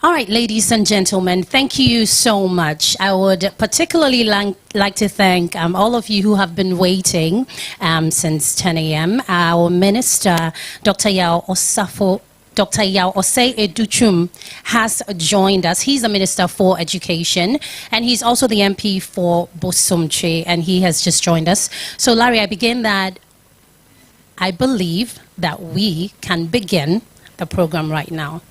All right, ladies and gentlemen, thank you so much. I would particularly like to thank all of you who have been waiting since 10 a.m. Our minister, Dr. Yao Osei Educhum, has joined us. He's the Minister for Education, and he's also the MP for Bosomche, and he has just joined us. So, Larry, I begin that I believe that we can begin the program right now.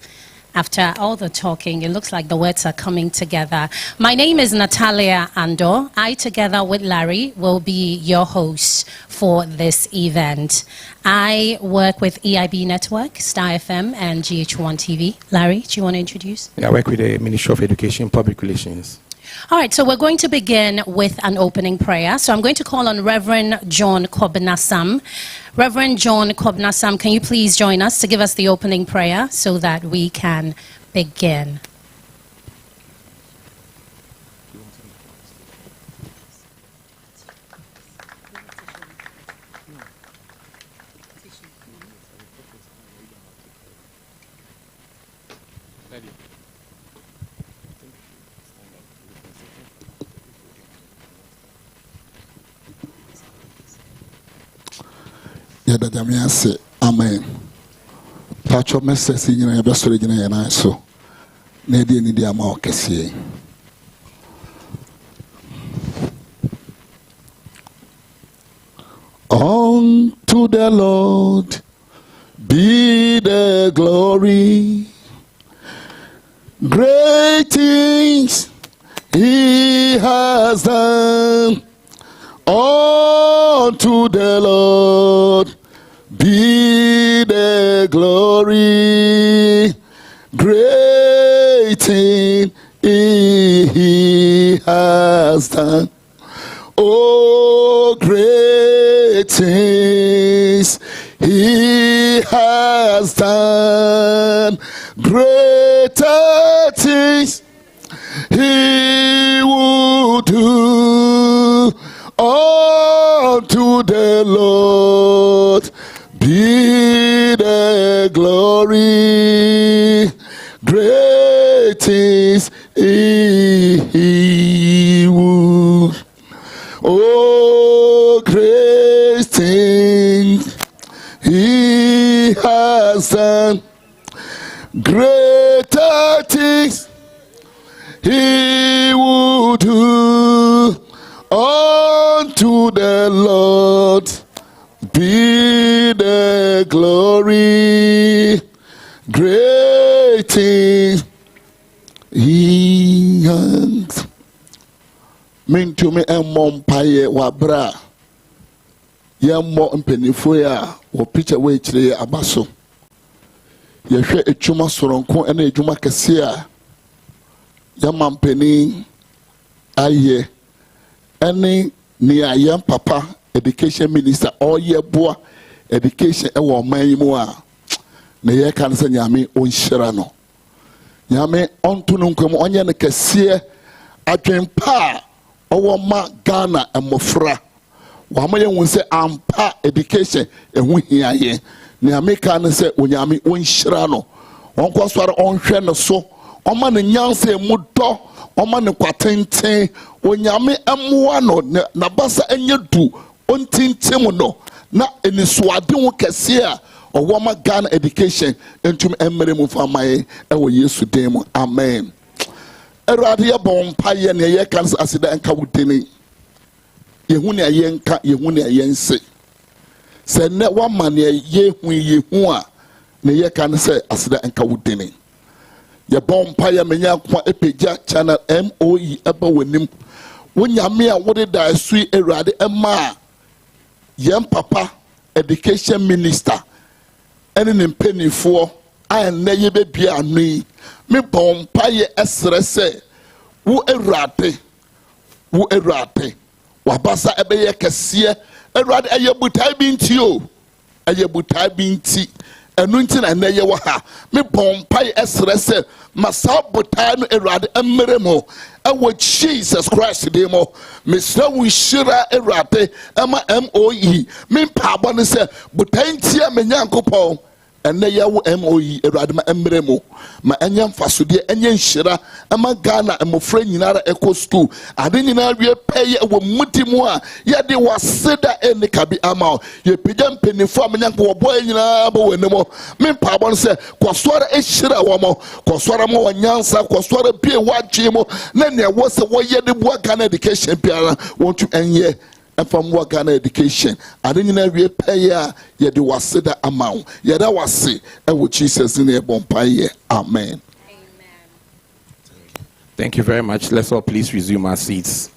After all the talking, it looks like the words are coming together. My name is Natalia Ando. I, together with Larry, will be your host for this event. I work with EIB Network, Star FM, and GH1 TV. Larry, do you want to introduce? I work with the Ministry of Education, Public Relations. All right, so we're going to begin with an opening prayer. So I'm going to call on Reverend John Kobnasam. Reverend John Kobnasam, can you please join us to give us the opening prayer so that we can begin? Amen. Touch of message in your best region and I so. Nedi ni dia ma okese. Unto the Lord be the glory. Great things he has done. Unto the Lord be the glory. Great thing he has done. Oh, great things he has done. Greater things he will do. Unto the Lord be the glory. Great things he would. Oh, great things he has done. Greater things he would do. Unto the Lord be the glory. Great things he has. Mean to me and Mompaye Wabra. Young more impenifoya or picture way today abaso. Yashe a chuma soronko and a juma cassia. Yaman penny aye. Any near young papa education minister all year boy education a woman more. Naya can say Yami on Shirano. Yami on to Nunkum on Yan Cassia. I can pa our ma Ghana and Mofra. Wamayan will say I'm pa education and we hear. Niame can say Unyami on Shirano. On Quaswara on Shannon so. On man and Yan say Mudo. Oman kwatente onyame amuano na basa enye du ontintemu no na enisuade wo kese a owoma Ghana education entum emmere mu famaye ewo Yesu dem amen. Erade ye bon paye ne ye kan asida enka wudeni yehu ne ye nka yehu ne ye nse se ne wa mane yehu a ne ye kan se asida enka wudeni. Ye bon paya menya kwa epeja channel MOE eba wenim wonyame a wode da asui erade ema yem papa education minister ene ne mpenifo a na ye bebia anui me bon paya esre se wo erade wabasa ebe ye kese erade eye butai binti o eye butai binti enunti na na ye wa ha me bompai esre se masabotai no erade emmeremo ewo Jesus Christ demo me sra wi shira erade ema MOE me pabo ne se botai ntia me nyankopon and na yawo MOE Eradma Emremo, ma enyam fasode enye nhyira ama Ghana emofra nyinara eco school ade nyina wie pay wo mutimu a ye de waseda ene kabi ama ye pejam penifo amenyanko wo boy nyina ba wenemo me pa bon se kwasora ehyira wo mo kwasora mo wanyansa kwasora bie wadwe mo na ne wo se wo ye de bua Ghana education piara want to enye and from what Ghana education. I didn't know we pay ya the waseda amount. Yeah, that was see. And with Jesus in a bompire. Amen. Thank you very much. Let's all please resume our seats.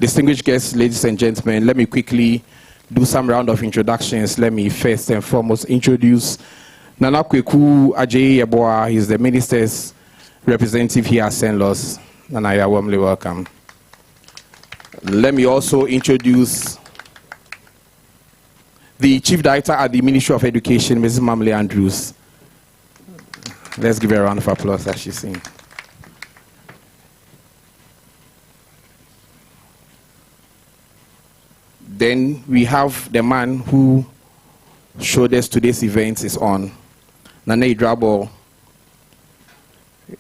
Distinguished guests, ladies and gentlemen, let me quickly do some round of introductions. Let me first and foremost introduce Nana Kweku Ajayi Yeboah. He's the minister's representative here at St. Louis. Nana, you are warmly welcome. Let me also introduce the Chief Director at the Ministry of Education, Mrs. Mamle Andrews. Let's give her a round of applause as she's singing. Then we have the man who showed us today's event is on. Nana Idrabo,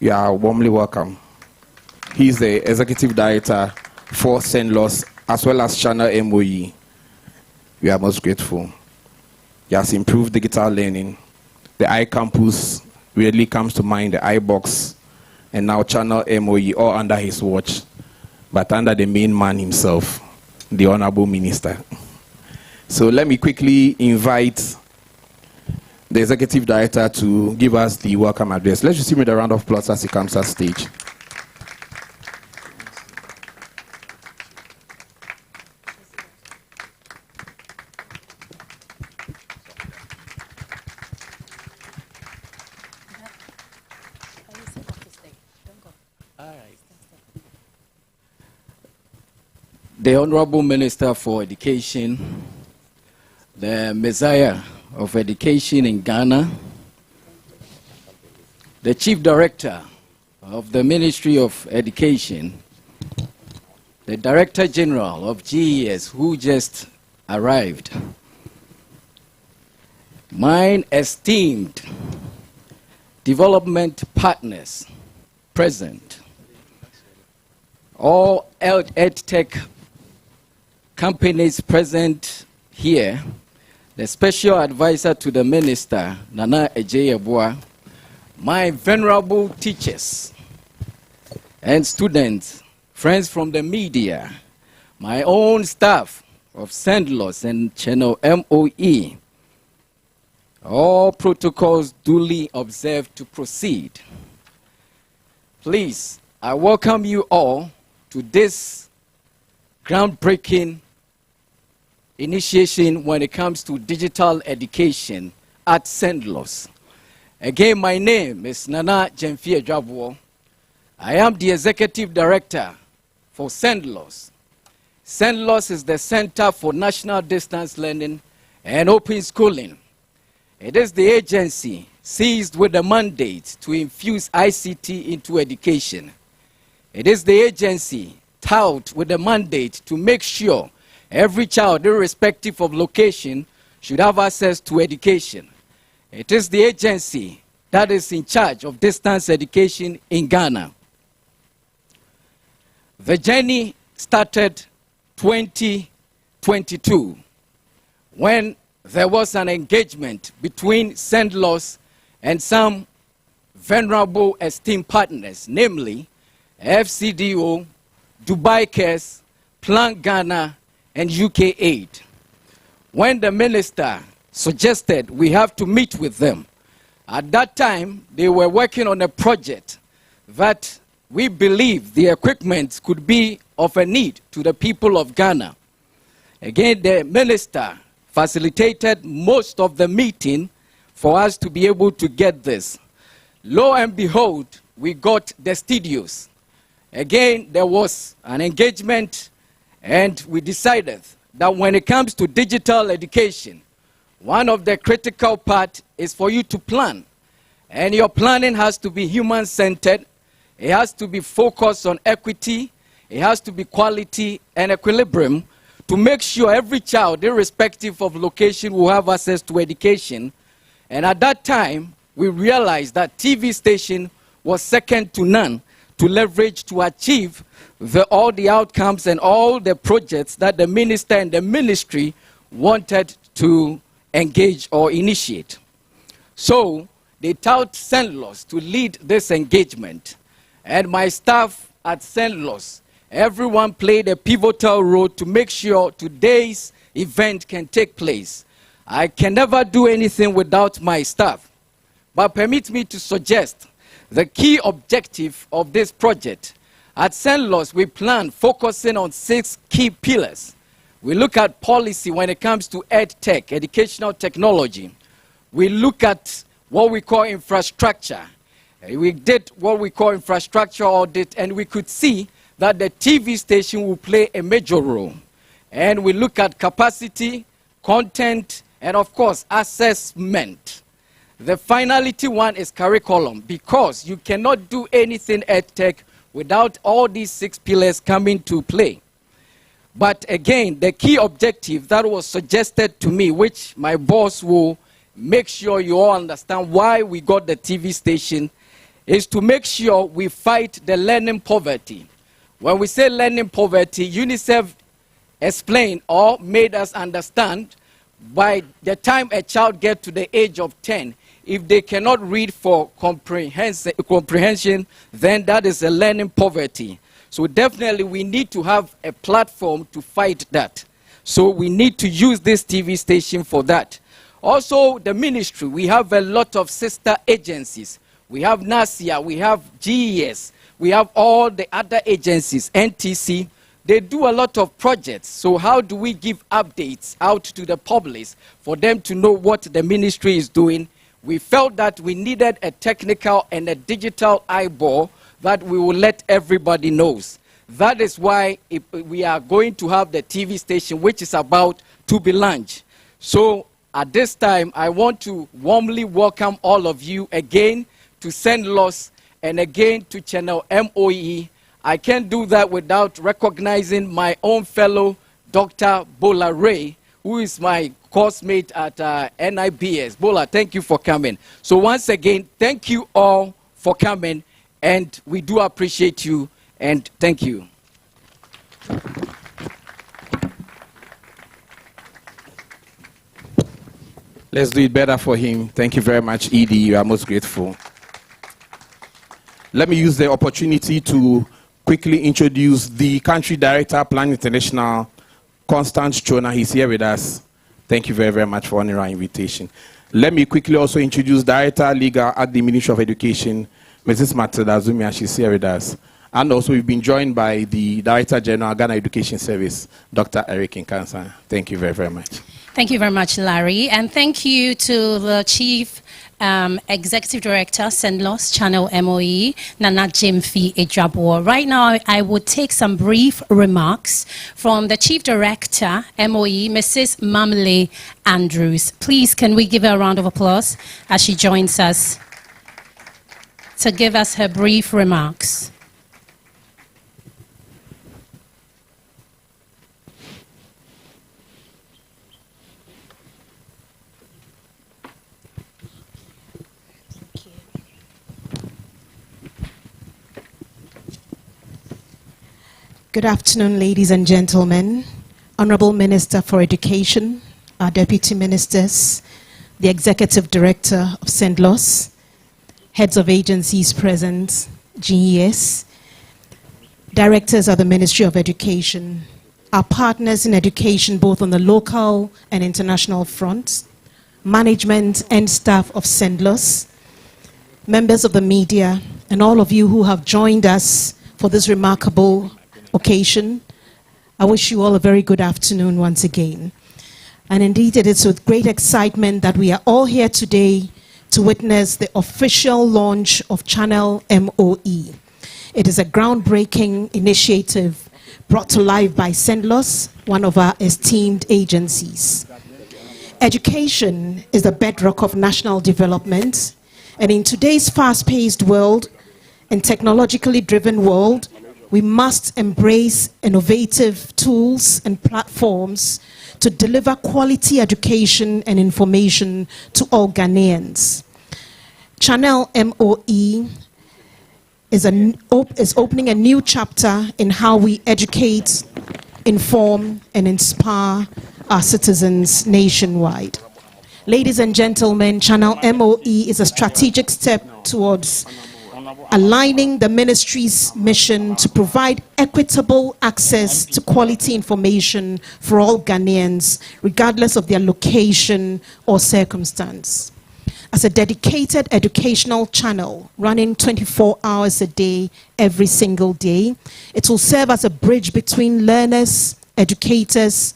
you are warmly welcome. He's the Executive Director for St. Louis, as well as Channel MOE. We are most grateful. He has improved digital learning. The iCampus really comes to mind, the iBox, and now Channel MOE, all under his watch, but under the main man himself, the Honorable Minister. So let me quickly invite the Executive Director to give us the welcome address. Let's receive him with a round of applause as he comes on stage. The Honorable Minister for Education, the Messiah of Education in Ghana, the Chief Director of the Ministry of Education, the Director General of GES who just arrived, my esteemed development partners present, all Edtech companies present here, the special advisor to the minister, Nana Ajayi Yeboah, my venerable teachers and students, friends from the media, my own staff of St. Louis and Channel MOE, all protocols duly observed to proceed. Please, I welcome you all to this groundbreaking initiation when it comes to digital education at St. Louis. Again, my name is Nana Jemfie Adwabuo. I am the Executive Director for St. Louis. St. Louis is the Center for National Distance Learning and Open Schooling. It is the agency seized with the mandate to infuse ICT into education. It is the agency tasked with the mandate to make sure every child, irrespective of location, should have access to education. It is the agency that is in charge of distance education in Ghana. The journey started 2022 when there was an engagement between St. Louis and some venerable esteemed partners, namely FCDO, Dubai Cares, Plan Ghana, and UK Aid. When the minister suggested we have to meet with them, at that time they were working on a project that we believe the equipment could be of a need to the people of Ghana. Again, the minister facilitated most of the meeting for us to be able to get this. Lo and behold, we got the studios. Again, there was an engagement, and we decided that when it comes to digital education, one of the critical parts is for you to plan. And your planning has to be human-centered. It has to be focused on equity. It has to be quality and equilibrium to make sure every child, irrespective of location, will have access to education. And at that time, we realized that TV station was second to none to leverage to achieve all the outcomes and all the projects that the minister and the ministry wanted to engage or initiate. So they tout St. Louis to lead this engagement. And my staff at St. Louis, everyone played a pivotal role to make sure today's event can take place. I can never do anything without my staff. But permit me to suggest the key objective of this project. At St. Louis, we plan focusing on 6 key pillars. We look at policy when it comes to Edtech, educational technology. We look at what we call infrastructure. We did what we call infrastructure audit, and we could see that the TV station will play a major role. And we look at capacity, content, and of course, assessment. The finality one is curriculum, because you cannot do anything Edtech without all these 6 pillars coming to play. But again, the key objective that was suggested to me, which my boss will make sure you all understand why we got the TV station, is to make sure we fight the learning poverty. When we say learning poverty, UNICEF explained or made us understand by the time a child gets to the age of 10, if they cannot read for comprehension, then that is a learning poverty. So definitely we need to have a platform to fight that. So we need to use this TV station for that. Also, the ministry, we have a lot of sister agencies. We have NASIA, we have GES, we have all the other agencies, NTC. They do a lot of projects. So how do we give updates out to the public for them to know what the ministry is doing? We felt that we needed a technical and a digital eyeball that we will let everybody know. That is why we are going to have the TV station, which is about to be launched. So at this time, I want to warmly welcome all of you again to St. Louis and again to Channel MOE. I can't do that without recognizing my own fellow Dr. Bola Ray, who is my course mate at NIBS. Bola, thank you for coming. So once again, thank you all for coming, and we do appreciate you, and thank you. Let's do it better for him. Thank you very much, Edie. You are most grateful. Let me use the opportunity to quickly introduce the country director, Plan International, Constance Chona. He's here with us. Thank you very, very much for honoring our invitation. Let me quickly also introduce Director Legal at the Ministry of Education, Mrs. Matilda Zumia. She's here with us. And also we've been joined by the Director General, Ghana Education Service, Dr. Eric Nkansa. Thank you very, very much. Thank you very much, Larry. And thank you to the Chief Executive Director, St. Louis Channel MOE, Nana Jimfi Ejabo. Right now, I would take some brief remarks from the Chief Director, MOE, Mrs. Mamle Andrews. Please, can we give her a round of applause as she joins us to give us her brief remarks. Good afternoon, ladies and gentlemen. Honorable Minister for Education, our Deputy Ministers, the Executive Director of St. Louis, heads of agencies present, GES, directors of the Ministry of Education, our partners in education both on the local and international fronts, management and staff of St. Louis, members of the media, and all of you who have joined us for this remarkable occasion. I wish you all a very good afternoon once again. And indeed, it is with great excitement that we are all here today to witness the official launch of Channel MOE. It is a groundbreaking initiative brought to life by St. Louis, one of our esteemed agencies. Education is the bedrock of national development, and in today's fast-paced world and technologically driven world, we must embrace innovative tools and platforms to deliver quality education and information to all Ghanaians. Channel MOE is opening a new chapter in how we educate, inform, and inspire our citizens nationwide. Ladies and gentlemen, Channel MOE is a strategic step towards aligning the ministry's mission to provide equitable access to quality information for all Ghanaians, regardless of their location or circumstance. As a dedicated educational channel running 24 hours a day, every single day, it will serve as a bridge between learners, educators,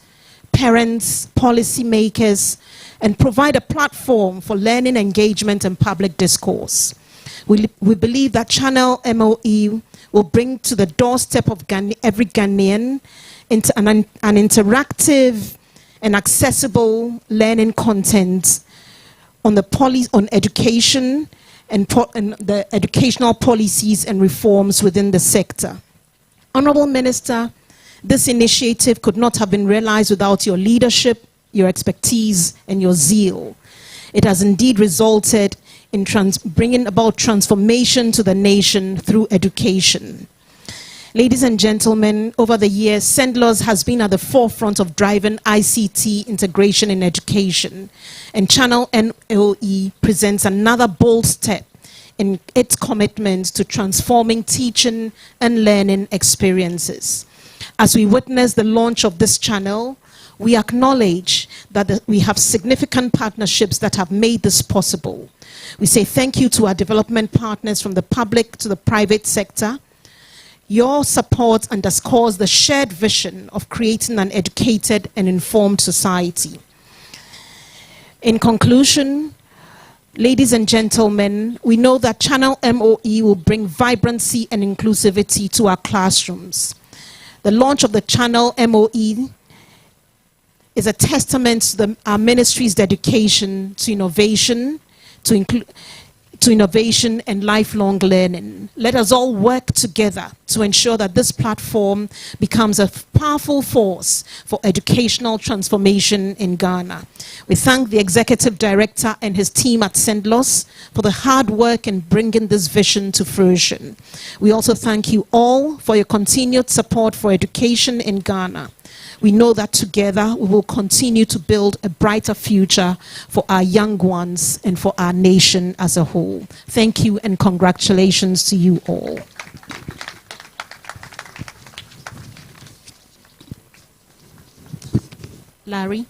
parents, policymakers, and provide a platform for learning engagement and public discourse. We believe that Channel MOE will bring to the doorstep of every Ghanaian into an interactive and accessible learning content on education and the educational policies and reforms within the sector. Honorable Minister, this initiative could not have been realized without your leadership, your expertise, and your zeal. It has indeed resulted in bringing about transformation to the nation through education. Ladies and gentlemen, over the years, Sendlos has been at the forefront of driving ICT integration in education, and Channel MOE presents another bold step in its commitment to transforming teaching and learning experiences. As we witness the launch of this channel, we acknowledge that we have significant partnerships that have made this possible. We say thank you to our development partners from the public to the private sector. Your support underscores the shared vision of creating an educated and informed society. In conclusion, ladies and gentlemen, we know that Channel MOE will bring vibrancy and inclusivity to our classrooms. The launch of the Channel MOE is a testament to our ministry's dedication to innovation, to innovation and lifelong learning. Let us all work together to ensure that this platform becomes a powerful force for educational transformation in Ghana. We thank the Executive Director and his team at Sendlos for the hard work in bringing this vision to fruition. We also thank you all for your continued support for education in Ghana. We know that together we will continue to build a brighter future for our young ones and for our nation as a whole. Thank you and congratulations to you all. Larry?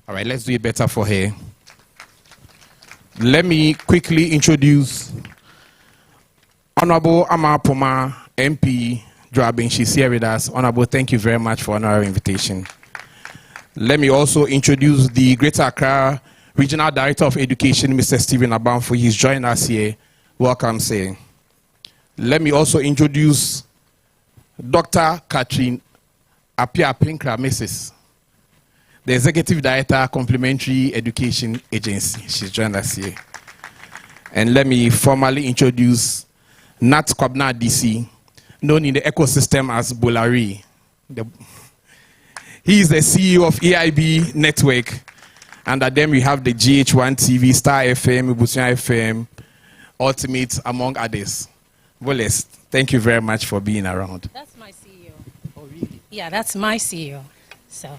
All right, let's do it better for her. Let me quickly introduce Honorable Ama Poma, MP, Drabin. She's here with us. Honorable, thank you very much for our invitation. Let me also introduce the Greater Accra Regional Director of Education, Mr. Stephen Abamfo. He's joining us here. Welcome, sir. Let me also introduce Dr. Catherine Apia Pinkra, Mrs., the Executive Director, Complementary Education Agency. She's joined us here. And let me formally introduce Nat Kwabna DC, known in the ecosystem as Bolari. He is the CEO of EIB Network. Under them we have the GH1 TV, Star FM, Ibusia FM, Ultimate, among others. Boles, thank you very much for being around. That's my CEO. Oh, really? Yeah, that's my CEO. So,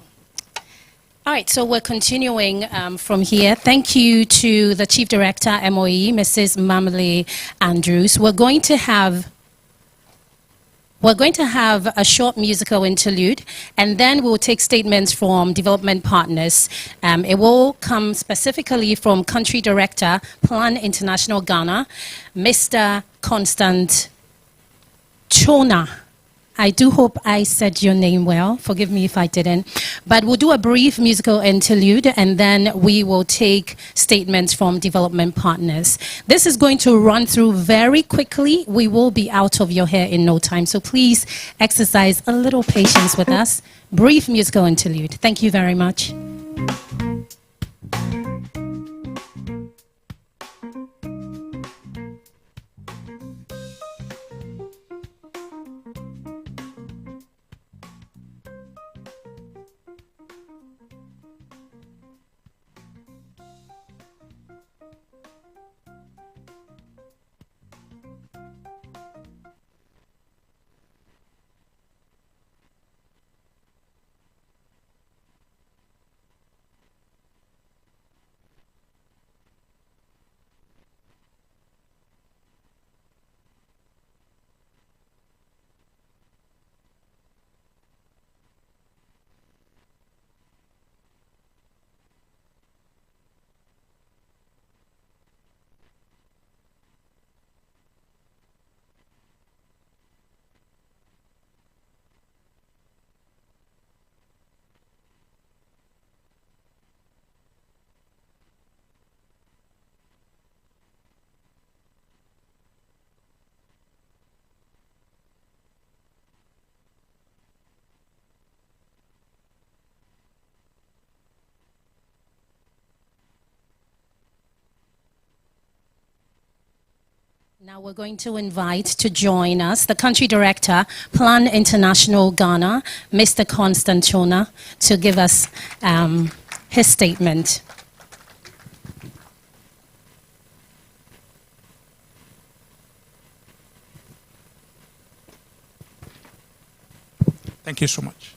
all right, so we're continuing from here. Thank you to the Chief Director, MOE, Mrs. Mamale Andrews. We're going to have a short musical interlude, and then we'll take statements from development partners. It will come specifically from Country Director, Plan International Ghana, Mr. Constant Chona. I do hope I said your name well. Forgive me if I didn't. But we'll do a brief musical interlude, and then we will take statements from development partners. This is going to run through very quickly. We will be out of your hair in no time. So please exercise a little patience with us. Brief musical interlude. Thank you very much. Now we're going to invite to join us the Country Director, Plan International Ghana, Mr. Constant Chona, to give us his statement. Thank you so much.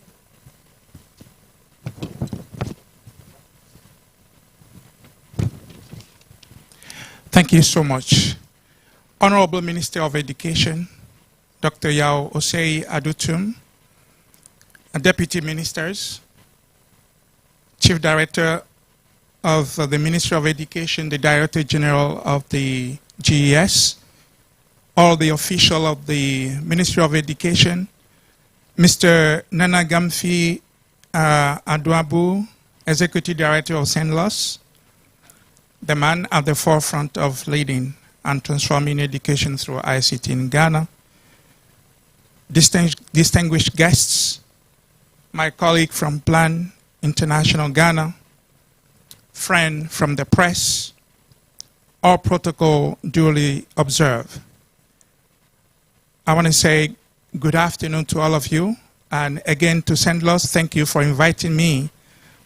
Thank you so much. Honorable Minister of Education, Dr. Yao Osei Adutum, Deputy Ministers, Chief Director of the Ministry of Education, the Director General of the GES, all the officials of the Ministry of Education, Mr. Nana Gamfi Aduabu, Executive Director of SENLOS, the man at the forefront of leading and transforming education through ICT in Ghana, distinguished guests, my colleague from Plan International Ghana, friend from the press, all protocol duly observed. I want to say good afternoon to all of you, and again to SENLOS, thank you for inviting me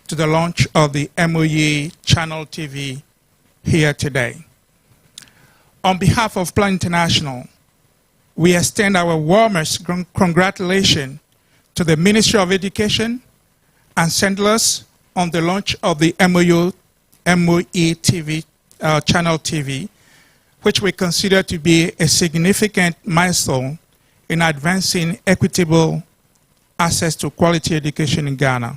to the launch of the MOE Channel TV here today. On behalf of Plan International, we extend our warmest congratulations to the Ministry of Education and SENLOS on the launch of the MOE TV, Channel TV, which we consider to be a significant milestone in advancing equitable access to quality education in Ghana.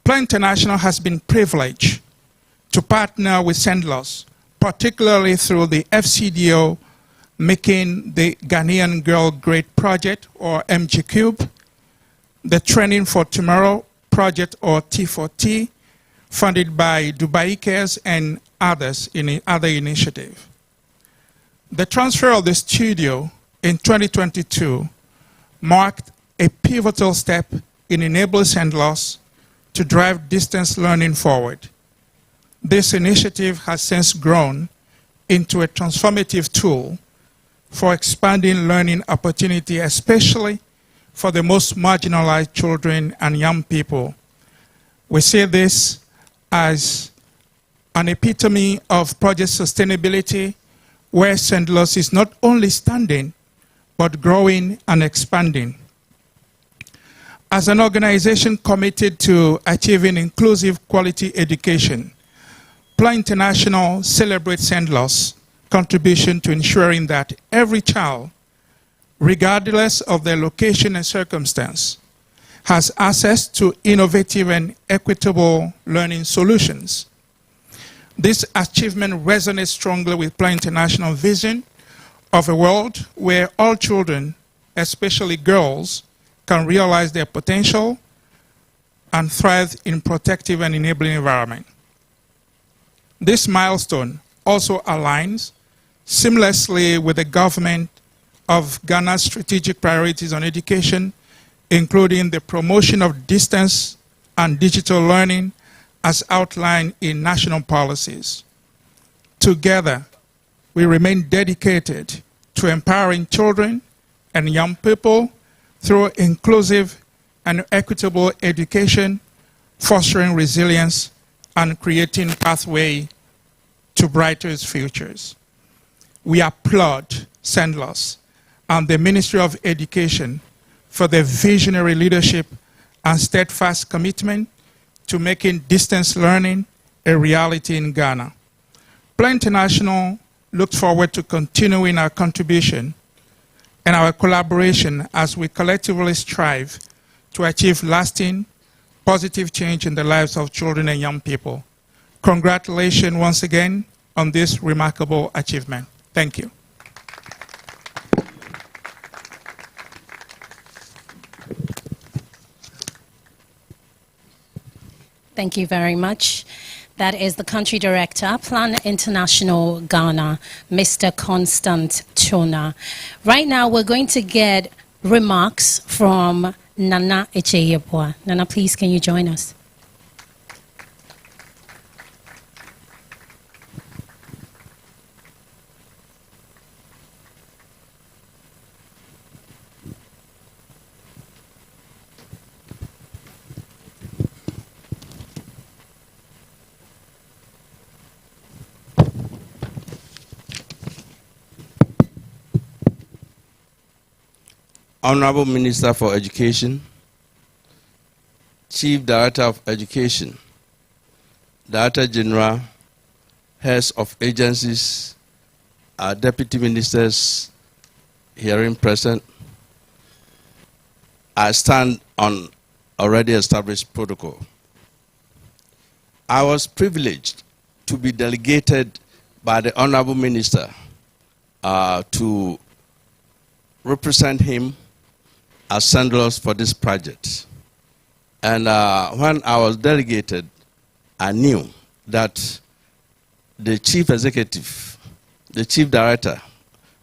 Plan International has been privileged to partner with SENLOS, particularly through the FCDO Making the Ghanaian Girl Great Project, or MG-Cube, the Training for Tomorrow Project, or T4T, funded by Dubai Cares and others in other initiatives. The transfer of the studio in 2022 marked a pivotal step in enabling SENLOS to drive distance learning forward. This initiative has since grown into a transformative tool for expanding learning opportunity, especially for the most marginalized children and young people. We see this as an epitome of project sustainability, where SENLOS is not only standing, but growing and expanding. As an organization committed to achieving inclusive quality education, Plan International celebrates SENLOS' contribution to ensuring that every child, regardless of their location and circumstance, has access to innovative and equitable learning solutions. This achievement resonates strongly with Plan International's vision of a world where all children, especially girls, can realize their potential and thrive in protective and enabling environment. This milestone also aligns seamlessly with the government of Ghana's strategic priorities on education, including the promotion of distance and digital learning as outlined in national policies. Together, we remain dedicated to empowering children and young people through inclusive and equitable education, fostering resilience, and creating pathway to brighter futures. We applaud SENLOS and the Ministry of Education for their visionary leadership and steadfast commitment to making distance learning a reality in Ghana. Plan International looks forward to continuing our contribution and our collaboration as we collectively strive to achieve lasting, positive change in the lives of children and young people. Congratulations once again on this remarkable achievement. Thank you. Thank you very much. That is the Country Director, Plan International Ghana, Mr. Constant Chona. Right now, we're going to get remarks from Nana Echeyepwa. Nana, please, can you join us? Honorable Minister for Education, Chief Director of Education, Director General, heads of agencies, our deputy ministers herein present, I stand on already established protocol. I was privileged to be delegated by the Honorable Minister to represent him as Sandlos for this project. And when I was delegated, I knew that the chief executive, the chief director,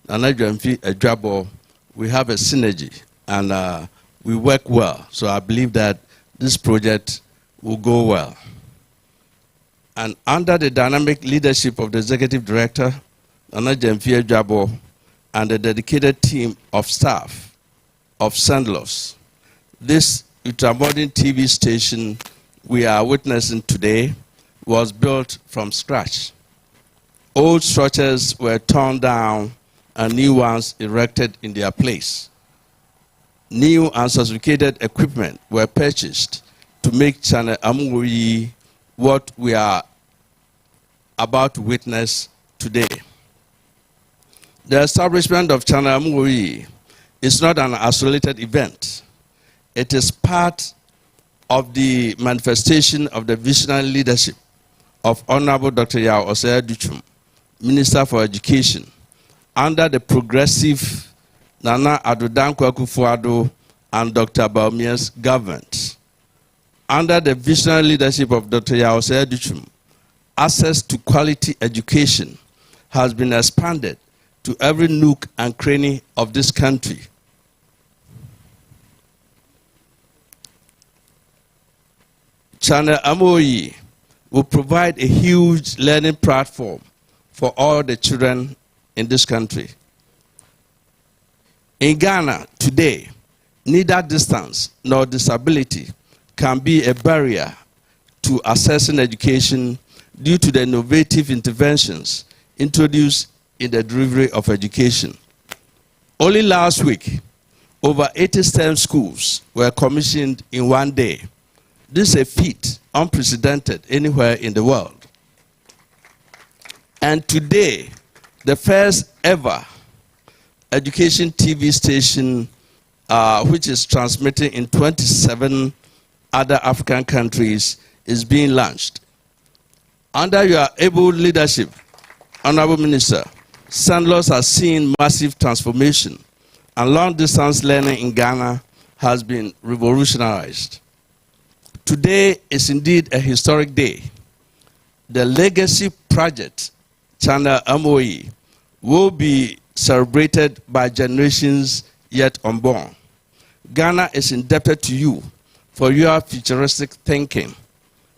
Nana Edwabo, we have a synergy and we work well. So I believe that this project will go well. And under the dynamic leadership of the executive director, Nana Edwabo, and the dedicated team of staff of Sandlos, this ultra-modern TV station we are witnessing today was built from scratch. Old structures were torn down and new ones erected in their place. New and sophisticated equipment were purchased to make Channel Amungoyi what we are about to witness today. The establishment of Channel Amungoyi is not an isolated event. It is part of the manifestation of the visionary leadership of Honorable Dr. Yao Osei Duchum, Minister for Education, under the progressive Nana Addo Dankwa Akufo-Addo and Dr. Bawumia's government. Under the visionary leadership of Dr. Yao Osei Duchum, access to quality education has been expanded to every nook and cranny of this country. Channel Amungoyi will provide a huge learning platform for all the children in this country. In Ghana today, neither distance nor disability can be a barrier to accessing education due to the innovative interventions introduced in the delivery of education. Only last week, over 80 STEM schools were commissioned in one day. This is a feat unprecedented anywhere in the world. And today, the first ever education TV station, which is transmitting in 27 other African countries, is being launched. Under your able leadership, Honorable Minister, Sandlos has seen massive transformation, and long-distance learning in Ghana has been revolutionized. Today is indeed a historic day. The legacy project, Channel Amungoyi, will be celebrated by generations yet unborn. Ghana is indebted to you for your futuristic thinking,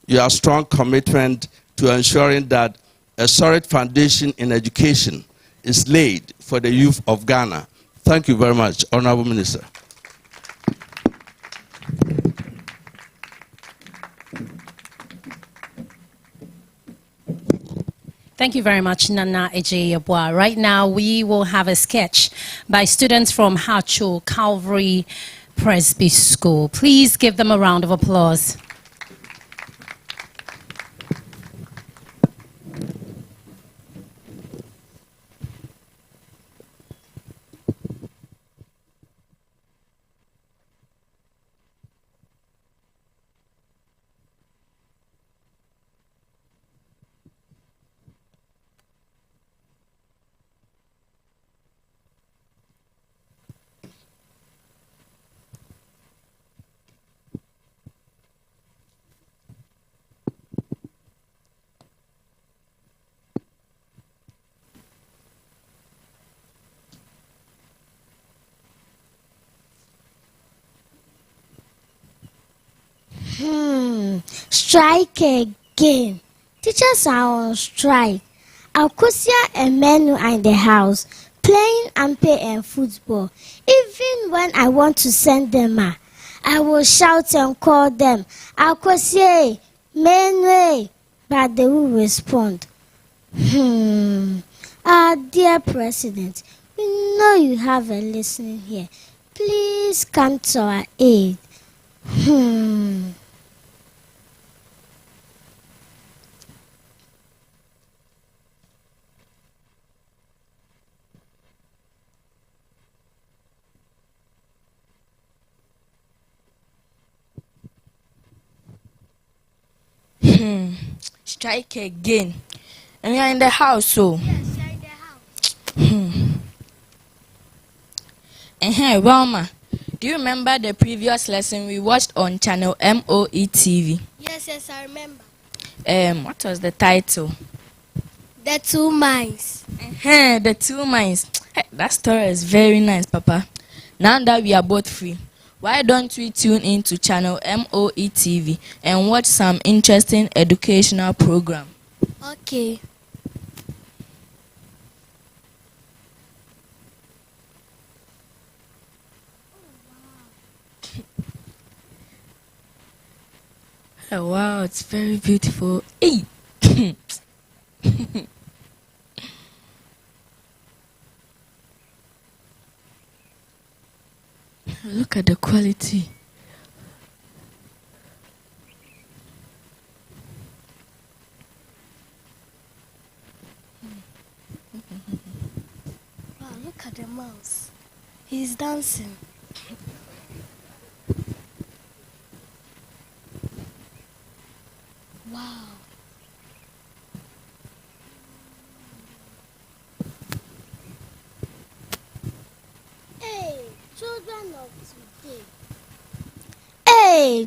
your strong commitment to ensuring that a solid foundation in education is laid for the youth of Ghana. Thank you very much, Honorable Minister. Thank you very much, Nana Ejeyebua. Right now, we will have a sketch by students from Hacho Calvary Presby School. Please give them a round of applause. Strike again. Teachers are on strike. Akosia and Menu are in the house playing ampe and football. Even when I want to send them, I will shout and call them, Akosia, Menu, but they will respond. Our dear President, we know you have a listening here. please come to our aid? Strike again. And you're in the house, so. Yes, you're in the house. Roma, do you remember the previous lesson we watched on channel MOE TV? Yes, I remember. What was the title? The Two Minds. The Two Minds. Hey, that story is very nice, Papa. Now that we are both free, why don't we tune in to channel MOE TV and watch some interesting educational program? Okay. Oh, wow, it's very beautiful. Hey. Look at the quality. Wow, look at the mouse. He's dancing. Wow.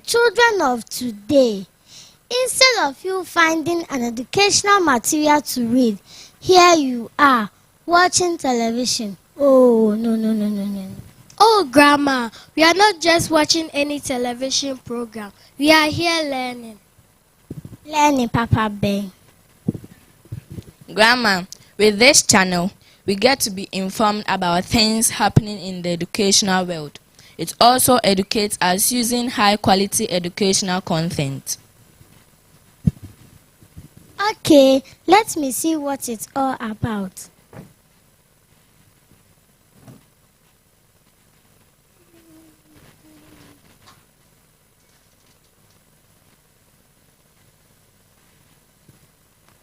Children of today. Instead of you finding an educational material to read, here you are watching television. Oh, no. Oh, Grandma, we are not just watching any television program. We are here learning. Learning, Papa Ben. Grandma, with this channel, we get to be informed about things happening in the educational world. It also educates us using high-quality educational content. Okay, let me see what it's all about.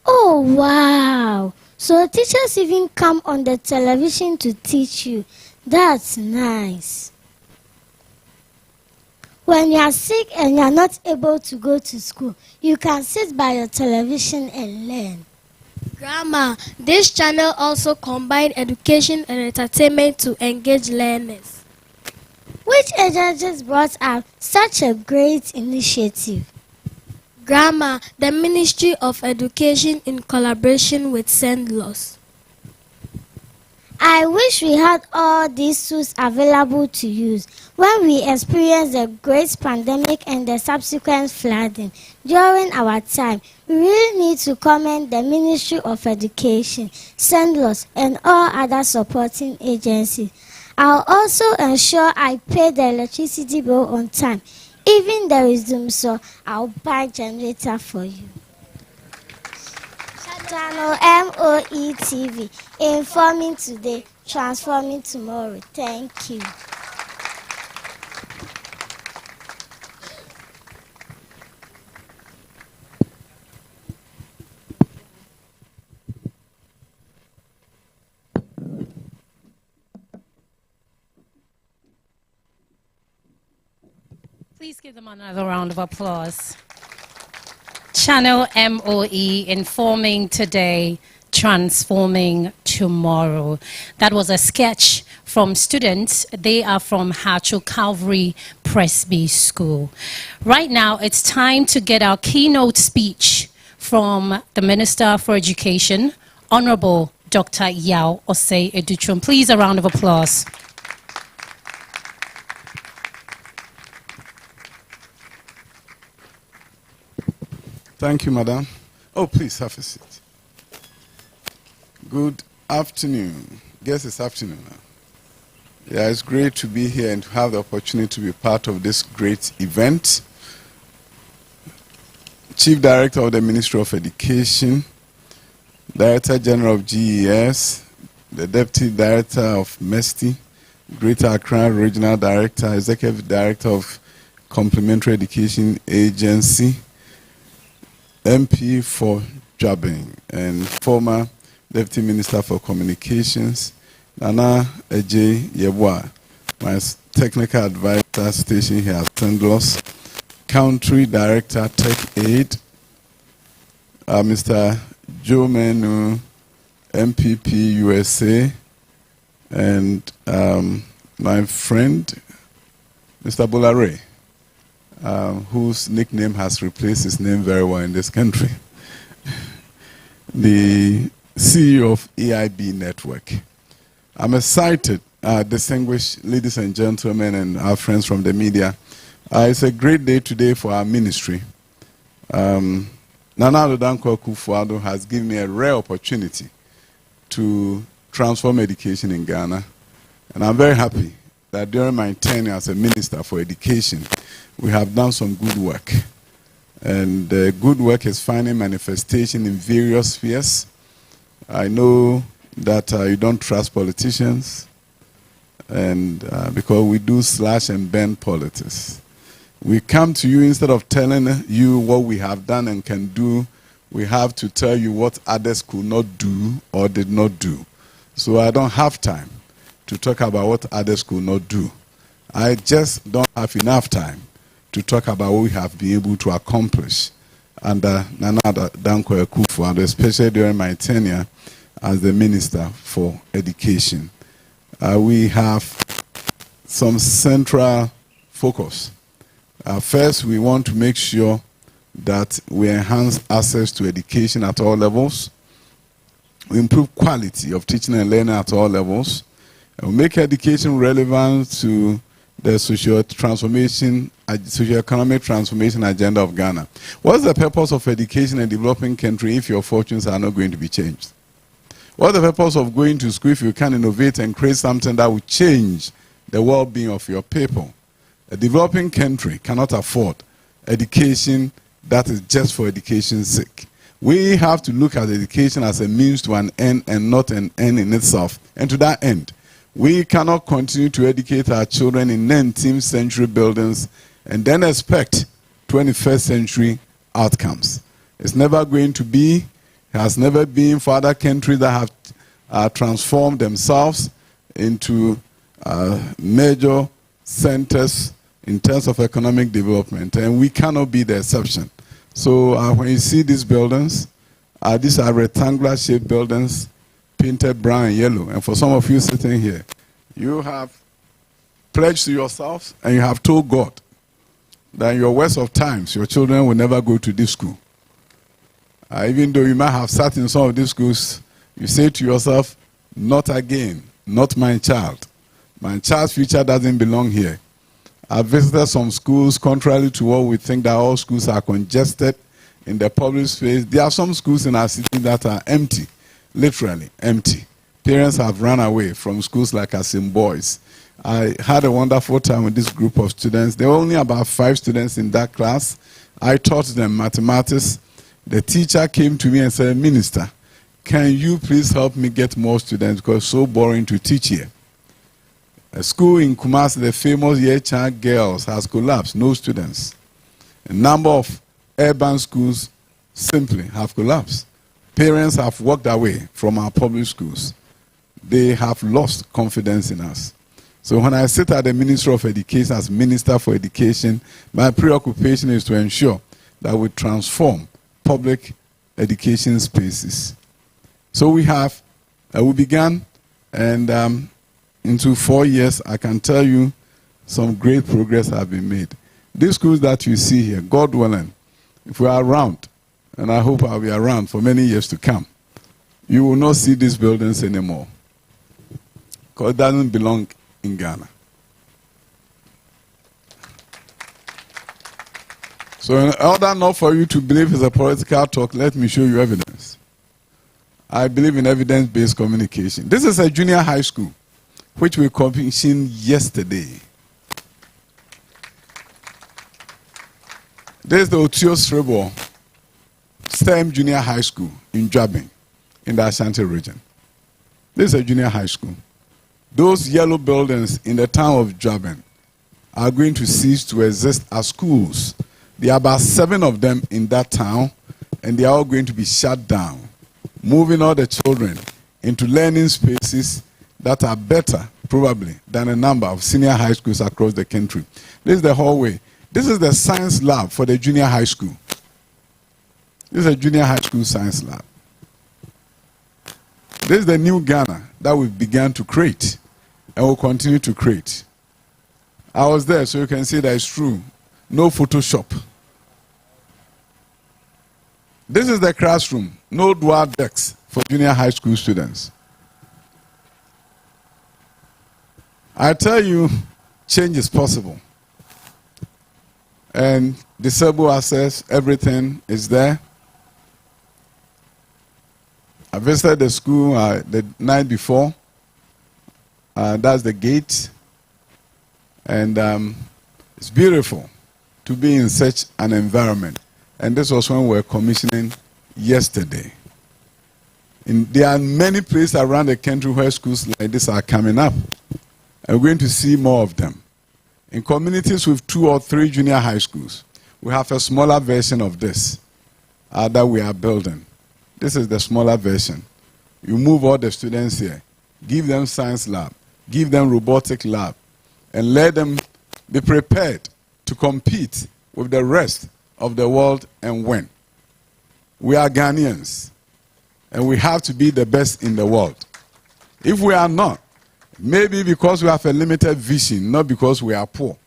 Oh, wow. So teachers even come on the television to teach you. That's nice. When you are sick and you are not able to go to school, you can sit by your television and learn. Grandma, this channel also combines education and entertainment to engage learners. Which agencies brought up such a great initiative? Grandma, the Ministry of Education in collaboration with SENDLOS. I wish we had all these tools available to use when we experienced the great pandemic and the subsequent flooding. During our time, we really need to commend the Ministry of Education, SENDLOS, and all other supporting agencies. I'll also ensure I pay the electricity bill on time. Even there is doom, so I'll buy generator for you. Channel MOE TV, informing today, transforming tomorrow. Thank you. Please give them another round of applause. Channel MOE, informing today, transforming tomorrow. That was a sketch from students. They are from Hacho Calvary Presby School. Right now, it's time to get our keynote speech from the Minister for Education, Honorable Dr. Yao Osei Educhum. Please, a round of applause. Thank you, Madam. Oh, please have a seat. Good afternoon. Guess it's afternoon now. Yeah, it's great to be here and to have the opportunity to be part of this great event. Chief Director of the Ministry of Education, Director General of GES, the Deputy Director of MESTI, Greater Accra Regional Director, Executive Director of Complementary Education Agency, MP for Jobbing, and former Deputy Minister for Communications, Nana Eje Yebwa, my technical advisor station here at Sendlos, Country Director Tech Aid, Mr. Joe Menu, MPP USA, and my friend, Mr. Bolare, whose nickname has replaced his name very well in this country, the CEO of EIB Network. I'm excited, distinguished ladies and gentlemen and our friends from the media. It's a great day today for our ministry. Nana Adodankwa Akufo-Addo has given me a rare opportunity to transform education in Ghana. And I'm very happy that during my tenure as a minister for education, we have done some good work. And the good work is finding manifestation in various spheres. I know that you don't trust politicians, and because we do slash and burn politics. We come to you, instead of telling you what we have done and can do, we have to tell you what others could not do or did not do. So I don't have time to talk about what others could not do. I just don't have enough time to talk about what we have been able to accomplish under Nana Adodankwa Akufo-Addo, especially during my tenure as the Minister for Education. We have some central focus. First, we want to make sure that we enhance access to education at all levels. We improve quality of teaching and learning at all levels. And we make education relevant to the socio-economic transformation agenda of Ghana. What's the purpose of education in a developing country if your fortunes are not going to be changed? What's the purpose of going to school if you can innovate and create something that will change the well-being of your people? A developing country cannot afford education that is just for education's sake. We have to look at education as a means to an end and not an end in itself. And to that end, we cannot continue to educate our children in 19th century buildings and then expect 21st century outcomes. It's never going to be, has never been for other countries that have transformed themselves into major centers in terms of economic development, and we cannot be the exception. So when you see these buildings, these are rectangular shaped buildings, painted brown and yellow. And for some of you sitting here, you have pledged to yourselves and you have told God that in your worst of times, your children will never go to this school. Even though you might have sat in some of these schools, you say to yourself, not again, not my child. My child's future doesn't belong here. I've visited some schools, contrary to what we think that all schools are congested in the public space. There are some schools in our city that are empty, literally empty. Parents have run away from schools like Asim Boys. I had a wonderful time with this group of students. There were only about 5 students in that class. I taught them mathematics. The teacher came to me and said, Minister, can you please help me get more students because it's so boring to teach here. A school in Kumasi, the famous Yecha Girls, has collapsed, no students. A number of urban schools simply have collapsed. Parents have walked away from our public schools. They have lost confidence in us. So when I sit at the Ministry of Education as Minister for Education, my preoccupation is to ensure that we transform public education spaces. So we began, and into 4 years, I can tell you some great progress has been made. These schools that you see here, God willing, if we are around, and I hope I'll be around for many years to come, you will not see these buildings anymore. Because it doesn't belong in Ghana. So in order not for you to believe it's a political talk, let me show you evidence. I believe in evidence-based communication. This is a junior high school, which we commissioned yesterday. This is the Otio Srebo STEM Junior High School in Jobbing, in the Ashanti region. This is a junior high school. those yellow buildings in the town of Dwaben are going to cease to exist as schools. There are about 7 of them in that town, and they are all going to be shut down, moving all the children into learning spaces that are better, probably, than a number of senior high schools across the country. This is the hallway. This is the science lab for the junior high school. This is a junior high school science lab. This is the new Ghana that we've begun to create and will continue to create. I was there, so you can see that it's true. No Photoshop. This is the classroom. No dual desks for junior high school students. I tell you, change is possible. And disabled access, everything is there. I visited the school the night before. That's the gate. And it's beautiful to be in such an environment. And this was when we were commissioning yesterday. There are many places around the country where schools like this are coming up. And we're going to see more of them. In communities with 2 or 3 junior high schools, we have a smaller version of this that we are building. This is the smaller version. You move all the students here, give them science lab, give them robotic lab, and let them be prepared to compete with the rest of the world and win. We are Ghanaians, and we have to be the best in the world. If we are not, maybe because we have a limited vision, not because we are poor.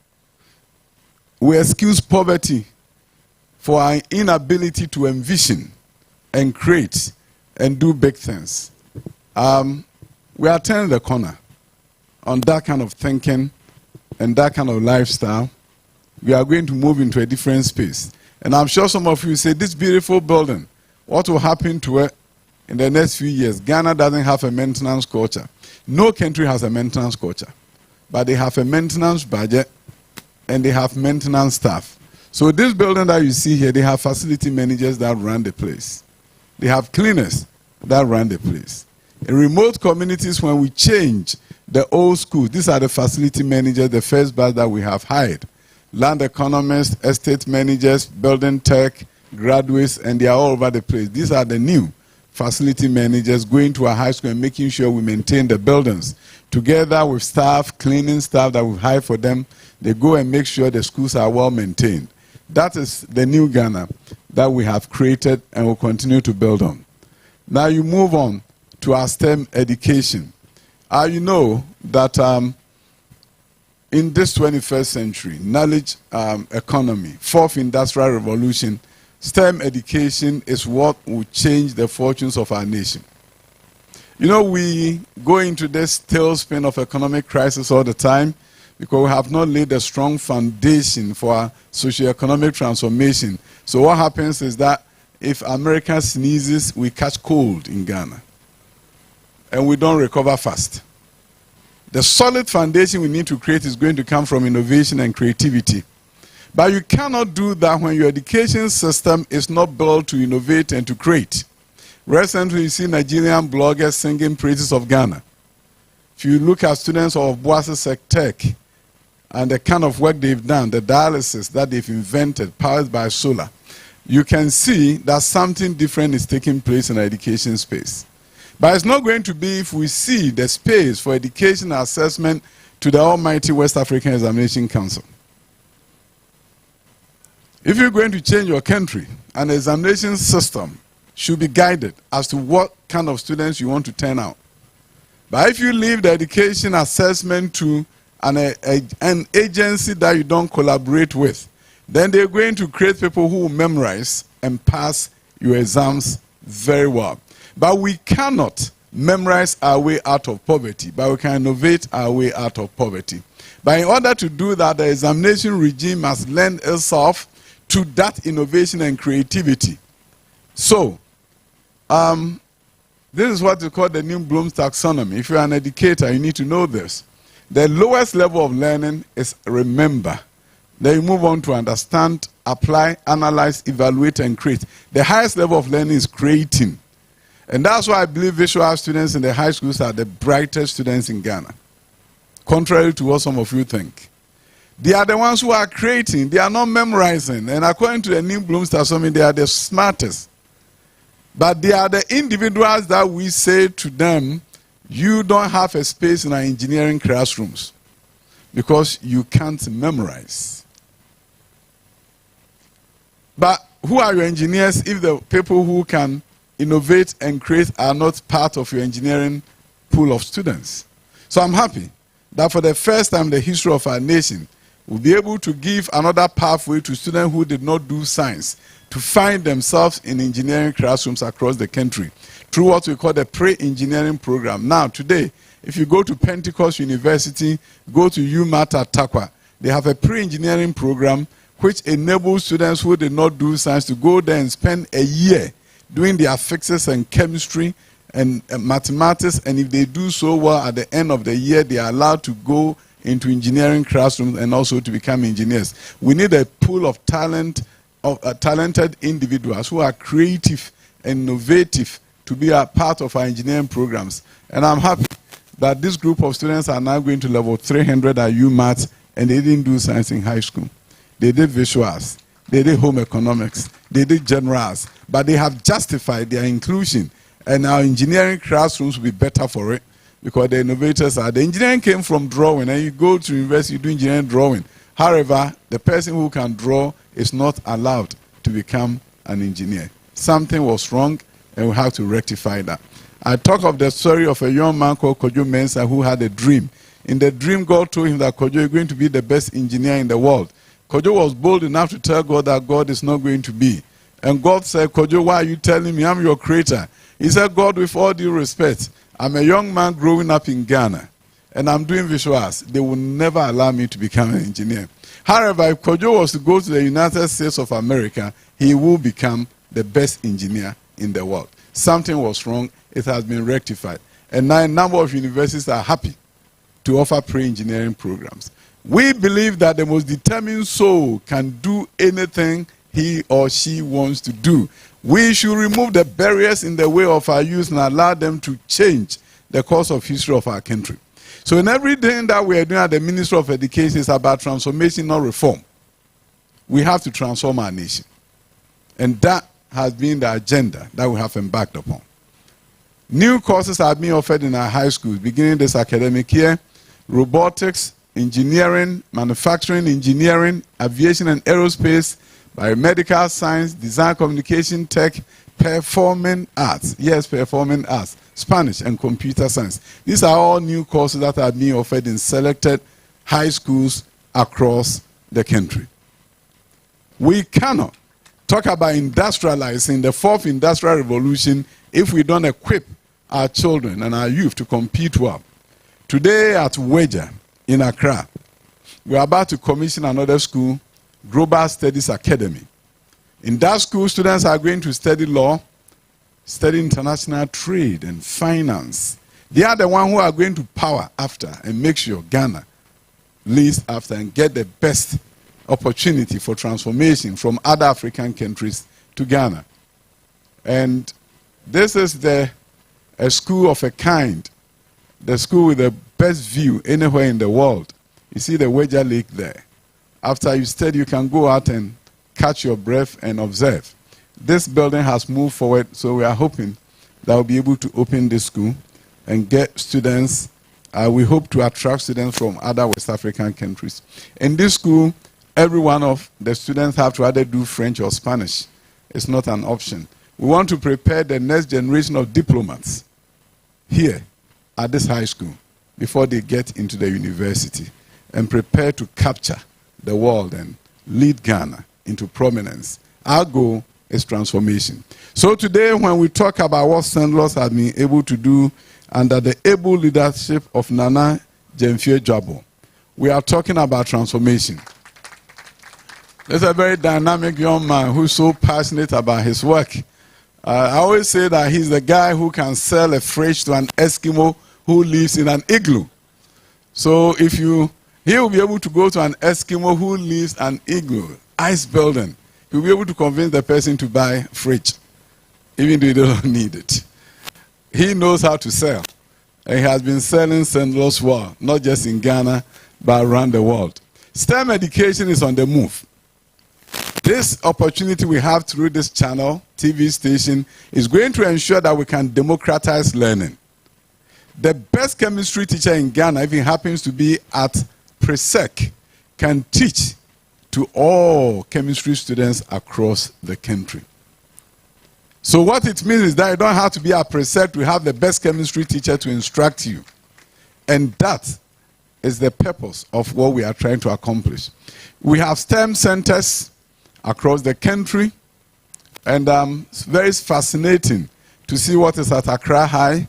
We excuse poverty for our inability to envision and create and do big things. We are turning the corner on that kind of thinking and that kind of lifestyle. We are going to move into a different space. And I'm sure some of you say, this beautiful building, what will happen to it in the next few years? Ghana doesn't have a maintenance culture. No country has a maintenance culture. But they have a maintenance budget and they have maintenance staff. So this building that you see here, they have facility managers that run the place. They have cleaners that run the place. In remote communities, when we change the old school, these are the facility managers, the first batch that we have hired. Land economists, estate managers, building tech, graduates, and they are all over the place. These are the new facility managers going to our high school and making sure we maintain the buildings. Together with staff, cleaning staff that we've hired for them, they go and make sure the schools are well maintained. That is the new Ghana that we have created and will continue to build on. Now you move on to our STEM education. You know that in this 21st century, knowledge economy, 4th industrial revolution, STEM education is what will change the fortunes of our nation. You know, we go into this tailspin of economic crisis all the time because we have not laid a strong foundation for our socio-economic transformation. So what happens is that if America sneezes, we catch cold in Ghana. And we don't recover fast. The solid foundation we need to create is going to come from innovation and creativity. But you cannot do that when your education system is not built to innovate and to create. Recently, you see Nigerian bloggers singing praises of Ghana. If you look at students of Boasis Edtech and the kind of work they've done, the dialysis that they've invented, powered by solar, you can see that something different is taking place in the education space. But it's not going to be if we see the space for education assessment to the almighty West African Examination Council. If you're going to change your country, an examination system should be guided as to what kind of students you want to turn out. But if you leave the education assessment to an agency that you don't collaborate with, then they're going to create people who will memorize and pass your exams very well. But we cannot memorize our way out of poverty, but we can innovate our way out of poverty. But in order to do that, the examination regime must lend itself to that innovation and creativity. So, this is what we call the new Bloom's taxonomy. If you're an educator, you need to know this. The lowest level of learning is remember. Then you move on to understand, apply, analyze, evaluate, and create. The highest level of learning is creating. And that's why I believe visual students in the high schools are the brightest students in Ghana. contrary to what some of you think. They are the ones who are creating. They are not memorizing. And according to the New Bloom's taxonomy, they are the smartest. But they are the individuals that we say to them, you don't have a space in our engineering classrooms because you can't memorize. But who are your engineers if the people who can innovate and create are not part of your engineering pool of students? So I'm happy that for the first time in the history of our nation, we'll be able to give another pathway to students who did not do science to find themselves in engineering classrooms across the country through what we call the pre-engineering program. Now, today, if you go to Pentecost University, go to UMAT at Takwa, they have a pre-engineering program which enables students who did not do science to go there and spend a year doing their physics and chemistry and mathematics, and if they do so well at the end of the year, they are allowed to go into engineering classrooms and also to become engineers. We need a pool of talented individuals who are creative and innovative to be a part of our engineering programs. And I'm happy that this group of students are now going to level 300 at UMAT, and they didn't do science in high school. They did visuals, they did home economics, they did generals, but they have justified their inclusion, and our engineering classrooms will be better for it because the innovators are. The engineering came from drawing, and you go to university, you do engineering drawing. However, the person who can draw is not allowed to become an engineer. Something was wrong, and we have to rectify that. I talk of the story of a young man called Kojo Mensah who had a dream. In the dream, God told him that Kojo is going to be the best engineer in the world. Kojo was bold enough to tell God that God is not going to be. And God said, Kojo, why are you telling me? I'm your creator. He said, God, with all due respect, I'm a young man growing up in Ghana, and I'm doing visuals. They will never allow me to become an engineer. However, if Kojo was to go to the United States of America, he will become the best engineer in the world. Something was wrong. It has been rectified. And now a number of universities are happy to offer pre-engineering programs. We believe that the most determined soul can do anything he or she wants to do. We should remove the barriers in the way of our youth and allow them to change the course of history of our country. So in everything that we are doing at the Ministry of Education is about transformation, not reform. We have to transform our nation. And that has been the agenda that we have embarked upon. New courses are being offered in our high schools beginning this academic year: robotics, engineering, manufacturing, engineering, aviation and aerospace, biomedical science, design, communication, tech, performing arts. Yes, performing arts, Spanish and computer science. These are all new courses that are being offered in selected high schools across the country. We cannot talk about industrializing the fourth industrial revolution if we don't equip our children and our youth to compete well. Today at Weja in Accra, we are about to commission another school, Global Studies Academy. In that school, students are going to study law, study international trade and finance. They are the ones who are going to power after and make sure Ghana leads after and get the best opportunity for transformation from other African countries to Ghana. And this is a school of a kind, the school with the best view anywhere in the world. You see the Weja Lake there. After you study, you can go out and catch your breath and observe. This building has moved forward, so we are hoping that we'll be able to open this school and get students. We hope to attract students from other West African countries. In this school, every one of the students have to either do French or Spanish. It's not an option. We want to prepare the next generation of diplomats here at this high school before they get into the university and prepare to capture the world and lead Ghana into prominence. Our goal is transformation. So today when we talk about what St. Louis has been able to do under the able leadership of Nana Jemfie Jabo, we are talking about transformation. There's a very dynamic young man who's so passionate about his work. I always say that he's the guy who can sell a fridge to an Eskimo who lives in an igloo. So he will be able to go to an Eskimo who lives in an igloo, ice building. He'll be able to convince the person to buy a fridge, even though they don't need it. He knows how to sell. And he has been selling St. Louis well, not just in Ghana, but around the world. STEM education is on the move. This opportunity we have through this channel, TV station, is going to ensure that we can democratize learning. The best chemistry teacher in Ghana, if he happens to be at Presec, can teach to all chemistry students across the country. So what it means is that you don't have to be at Presec to have the best chemistry teacher to instruct you. And that is the purpose of what we are trying to accomplish. We have STEM centers across the country, and it's very fascinating to see what is at Accra High,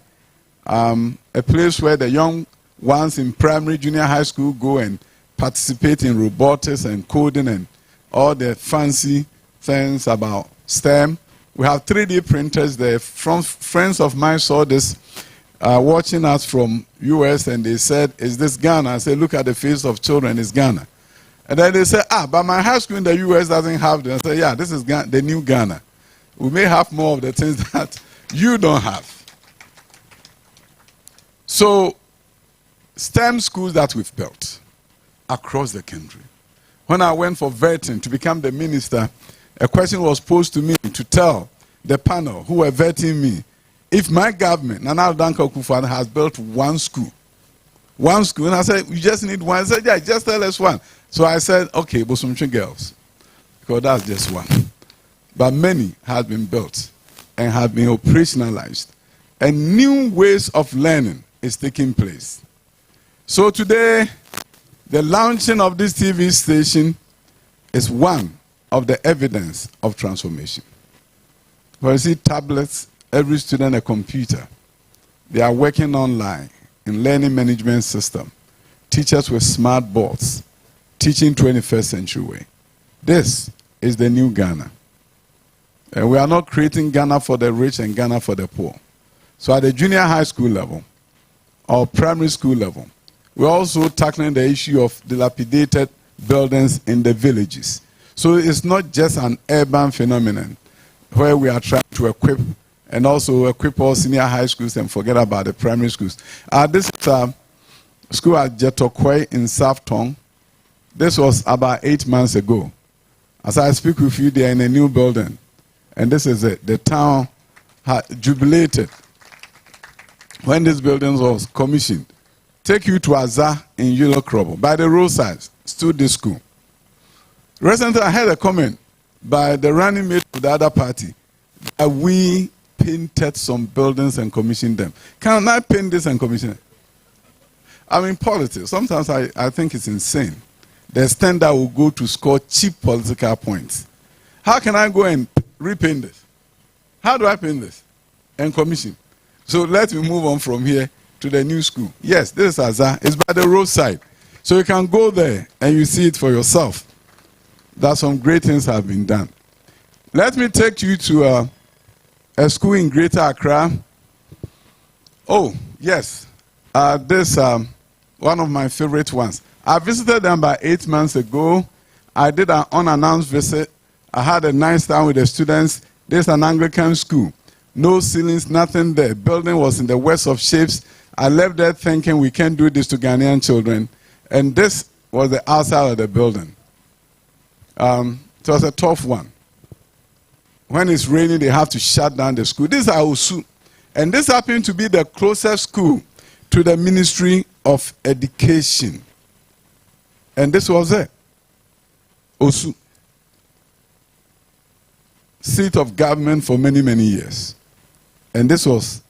a place where the young ones in primary, junior high school go and participate in robotics and coding and all the fancy things about STEM. We have 3D printers there. Friends of mine saw this watching us from US, and they said, is this Ghana? I said, look at the face of children, it's Ghana. And then they said, but my high school in the US doesn't have them. I said, yeah, this is Ghana, the new Ghana. We may have more of the things that you don't have. So, STEM schools that we've built across the country. When I went for vetting to become the minister, a question was posed to me to tell the panel who were vetting me, if my government, Nana Danko Akufo-Addo, has built one school, and I said, you just need one. I said, yeah, just tell us one. So I said, okay, Bosomtwe girls, because that's just one. But many have been built and have been operationalized, and new ways of learning is taking place. So today, the launching of this TV station is one of the evidence of transformation. When you see tablets, every student a computer, they are working online in learning management system, teachers with smart boards, teaching 21st century way. This is the new Ghana. And we are not creating Ghana for the rich and Ghana for the poor. So at the junior high school level or primary school level, we're also tackling the issue of dilapidated buildings in the villages. So it's not just an urban phenomenon where we are trying to equip and also equip all senior high schools and forget about the primary schools. This is a school at Jetokwe in South Tong. This was about 8 months ago. As I speak with you, they are in a new building. And this is it. The town had jubilated when this building was commissioned. Take you to Azar in Yellow Krobo. By the roadside stood this school. Recently, I heard a comment by the running mate of the other party that we painted some buildings and commissioned them. Can I paint this and commission it? I mean, politics. Sometimes I think it's insane. The extent that will go to score cheap political points. How can I go and repaint this? How do I paint this? And commission. So let me move on from here to the new school. Yes, this is Azar. It's by the roadside. So you can go there and you see it for yourself. That some great things have been done. Let me take you to a school in Greater Accra. Oh, yes. This one of my favorite ones. I visited them about 8 months ago. I did an unannounced visit. I had a nice time with the students. There's an Anglican school. No ceilings, nothing there. Building was in the worst of shapes. I left there thinking we can't do this to Ghanaian children. And this was the outside of the building. It was a tough one. When it's raining, they have to shut down the school. This is Osu. And this happened to be the closest school to the Ministry of Education. And this was it. Osu. Seat of government for many, many years. And this was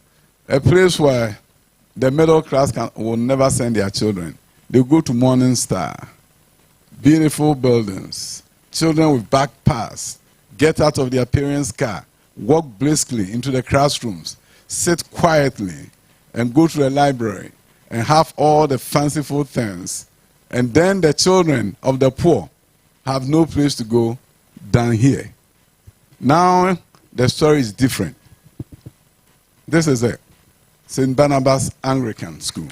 a place where the middle class will never send their children. They go to Morning Star. Beautiful buildings. Children with backpacks get out of their parents' car, walk briskly into the classrooms, sit quietly, and go to the library and have all the fanciful things. And then the children of the poor have no place to go than here. Now, the story is different. This is it. St. Barnabas Anglican School.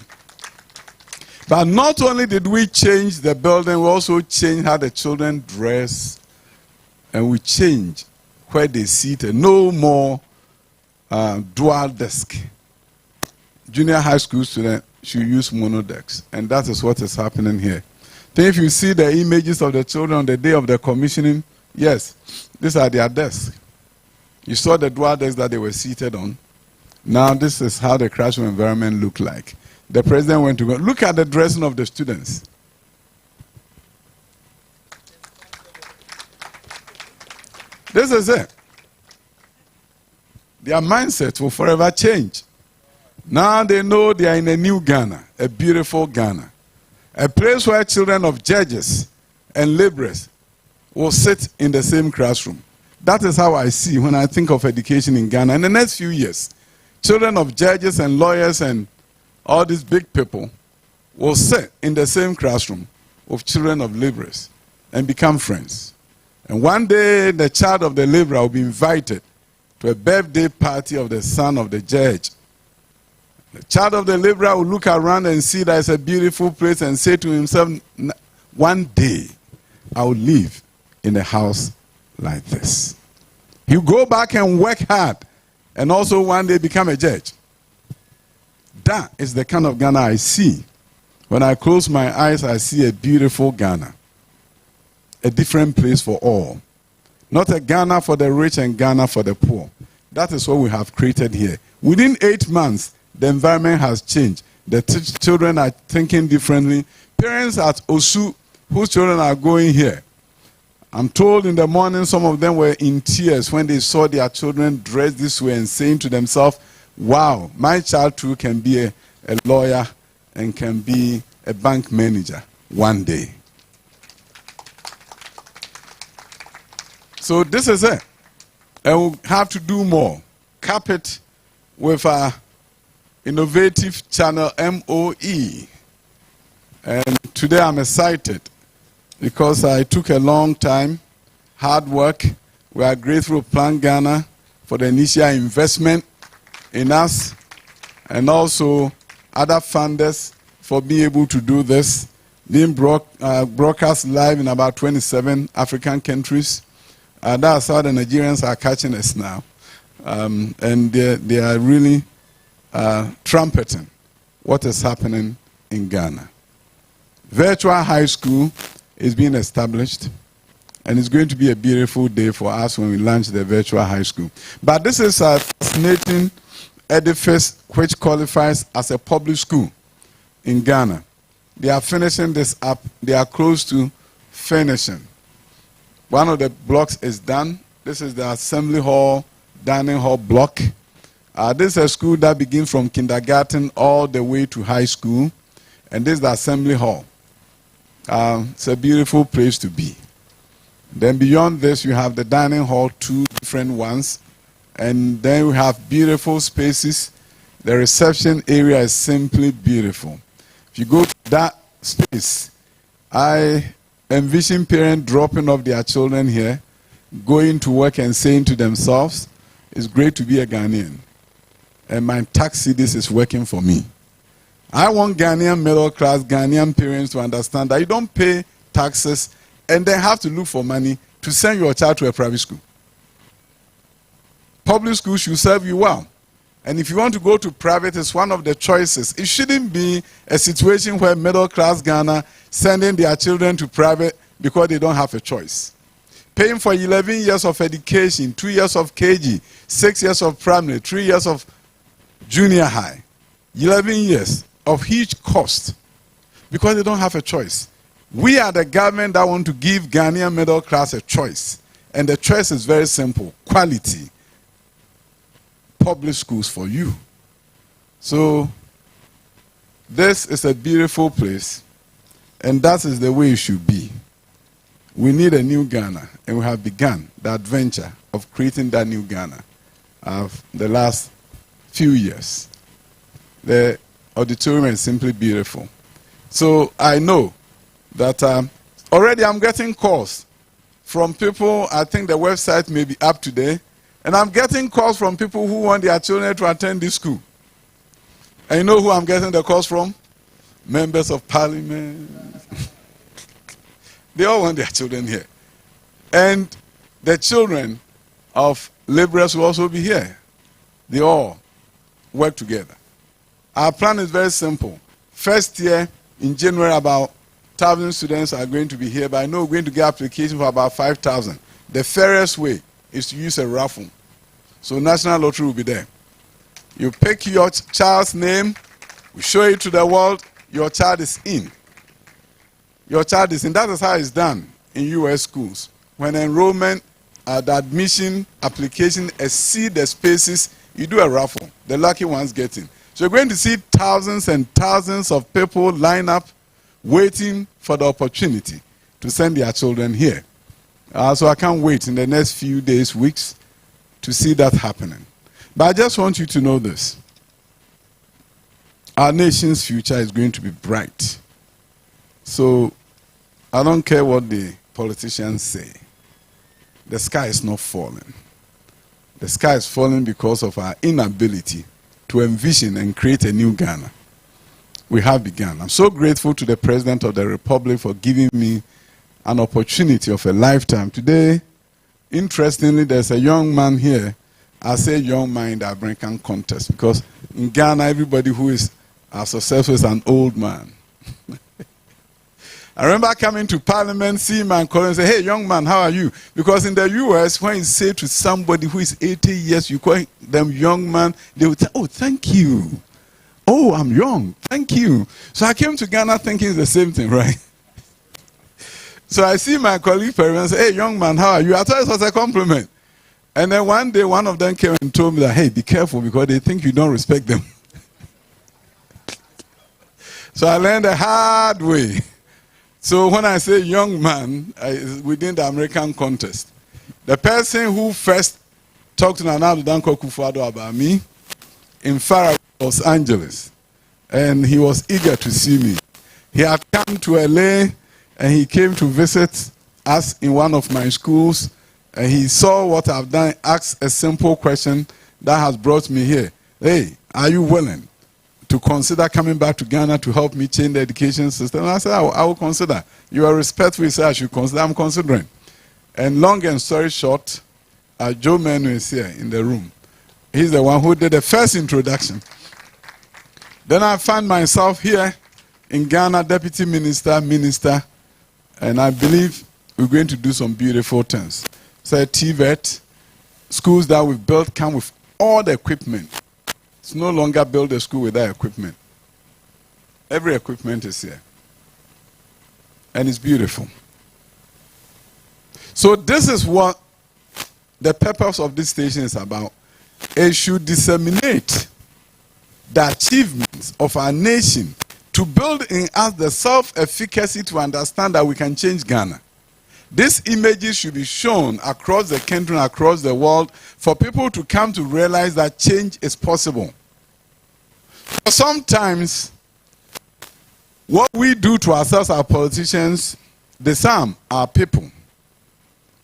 But not only did we change the building, we also changed how the children dress, and we changed where they sit. No more dual desk. junior high school student should use monodesks. And that is what is happening here. Then if you see the images of the children on the day of the commissioning, yes, these are their desks. You saw the dual desks that they were seated on. Now this is how the classroom environment looked like. The president went to go. Look at the dressing of the students. This is it. Their mindset will forever change. Now they know they are in a new Ghana, a beautiful Ghana. A place where children of judges and laborers will sit in the same classroom. That is how I see when I think of education in Ghana. In the next few years, children of judges and lawyers and all these big people will sit in the same classroom with children of laborers and become friends. And one day, the child of the laborer will be invited to a birthday party of the son of the judge. The child of the laborer will look around and see that it's a beautiful place and say to himself, one day I will live in a house like this. He'll go back and work hard and also one day become a judge. That is the kind of Ghana I see. When I close my eyes, I see a beautiful Ghana. A different place for all. Not a Ghana for the rich and Ghana for the poor. That is what we have created here. Within 8 months, the environment has changed. The children are thinking differently. Parents at Osu, whose children are going here, I'm told in the morning some of them were in tears when they saw their children dressed this way and saying to themselves, wow, my child too can be a lawyer and can be a bank manager one day. So this is it. And we'll have to do more. Cap it with our innovative channel MOE. And today I'm excited because I took a long time, hard work. We are grateful to Plan Ghana for the initial investment in us and also other funders for being able to do this. Being broadcast live in about 27 African countries. That's how the Nigerians are catching us now. And they are really trumpeting what is happening in Ghana. Virtual high school is being established, and it's going to be a beautiful day for us when we launch the virtual high school. But this is a fascinating edifice which qualifies as a public school in Ghana. They are finishing this up. They are close to finishing. One of the blocks is done. This is the assembly hall, dining hall block. This is a school that begins from kindergarten all the way to high school. And this is the assembly hall. It's a beautiful place to be. Then beyond this, you have the dining hall, 2 different ones. And then we have beautiful spaces. The reception area is simply beautiful. If you go to that space, I envision parents dropping off their children here, going to work and saying to themselves, it's great to be a Ghanaian. And my tax cedis is working for me. I want Ghanaian middle class, Ghanaian parents to understand that you don't pay taxes and then have to look for money to send your child to a private school. Public school should serve you well. And if you want to go to private, it's one of the choices. It shouldn't be a situation where middle class Ghana sending their children to private because they don't have a choice. Paying for 11 years of education, 2 years of KG, 6 years of primary, 3 years of junior high. 11 years of huge cost because they don't have a choice. We are the government that want to give Ghanaian middle class a choice. And the choice is very simple. Quality. Public schools for you. So this is a beautiful place, and that is the way it should be. We need a new Ghana, and we have begun the adventure of creating that new Ghana of the last few years. The auditorium is simply beautiful. So I know that already I'm getting calls from people. I think the website may be up today. And I'm getting calls from people who want their children to attend this school. And you know who I'm getting the calls from? Members of Parliament. They all want their children here. And the children of laborers will also be here. They all work together. Our plan is very simple. First year, in January, about 1,000 students are going to be here, but I know we're going to get applications for about 5,000. The fairest way is to use a raffle. So National Lottery will be there. You pick your child's name, we show it to the world, your child is in. Your child is in. That is how it's done in U.S. schools. When enrollment, the admission application exceed the spaces, you do a raffle. The lucky ones get in. So you're going to see thousands and thousands of people line up waiting for the opportunity to send their children here. So I can't wait in the next few days, weeks, to see that happening. But I just want you to know this. Our nation's future is going to be bright. So I don't care what the politicians say. The sky is not falling. The sky is falling because of our inability to envision and create a new Ghana. We have begun. I'm so grateful to the President of the Republic for giving me an opportunity of a lifetime. Today, interestingly, there's a young man here. I say young man in the American contest because in Ghana, everybody who is successful is an old man. I remember coming to Parliament, seeing my colleague and say, hey, young man, how are you? Because in the U.S., when you say to somebody who is 80 years, you call them young man, they would say, oh, thank you. Oh, I'm young. Thank you. So I came to Ghana thinking it's the same thing, right? So I see my colleague and say, hey, young man, how are you? I thought it was a compliment. And then one day, one of them came and told me that, hey, be careful because they think you don't respect them. So I learned the hard way. So when I say young man, within the American contest, the person who first talked to Nana Addo Dankwa Akufo-Addo about me in Farragut, Los Angeles, and he was eager to see me. He had come to LA and he came to visit us in one of my schools, and he saw what I've done, asked a simple question that has brought me here. Hey, are you willing to consider coming back to Ghana to help me change the education system? And I said, I will consider. You are respectful, you say I should consider. I'm considering. And long and story short, Joe Menu is here in the room. He's the one who did the first introduction. Then I found myself here in Ghana, deputy minister, and I believe we're going to do some beautiful things. So TVET, schools that we've built come with all the equipment. It's no longer build a school without equipment. Every equipment is here. And it's beautiful. So this is what the purpose of this station is about. It should disseminate the achievements of our nation to build in us the self-efficacy to understand that we can change Ghana. These images should be shown across the country and across the world for people to come to realize that change is possible. Sometimes, what we do to ourselves, our politicians, disarm our people.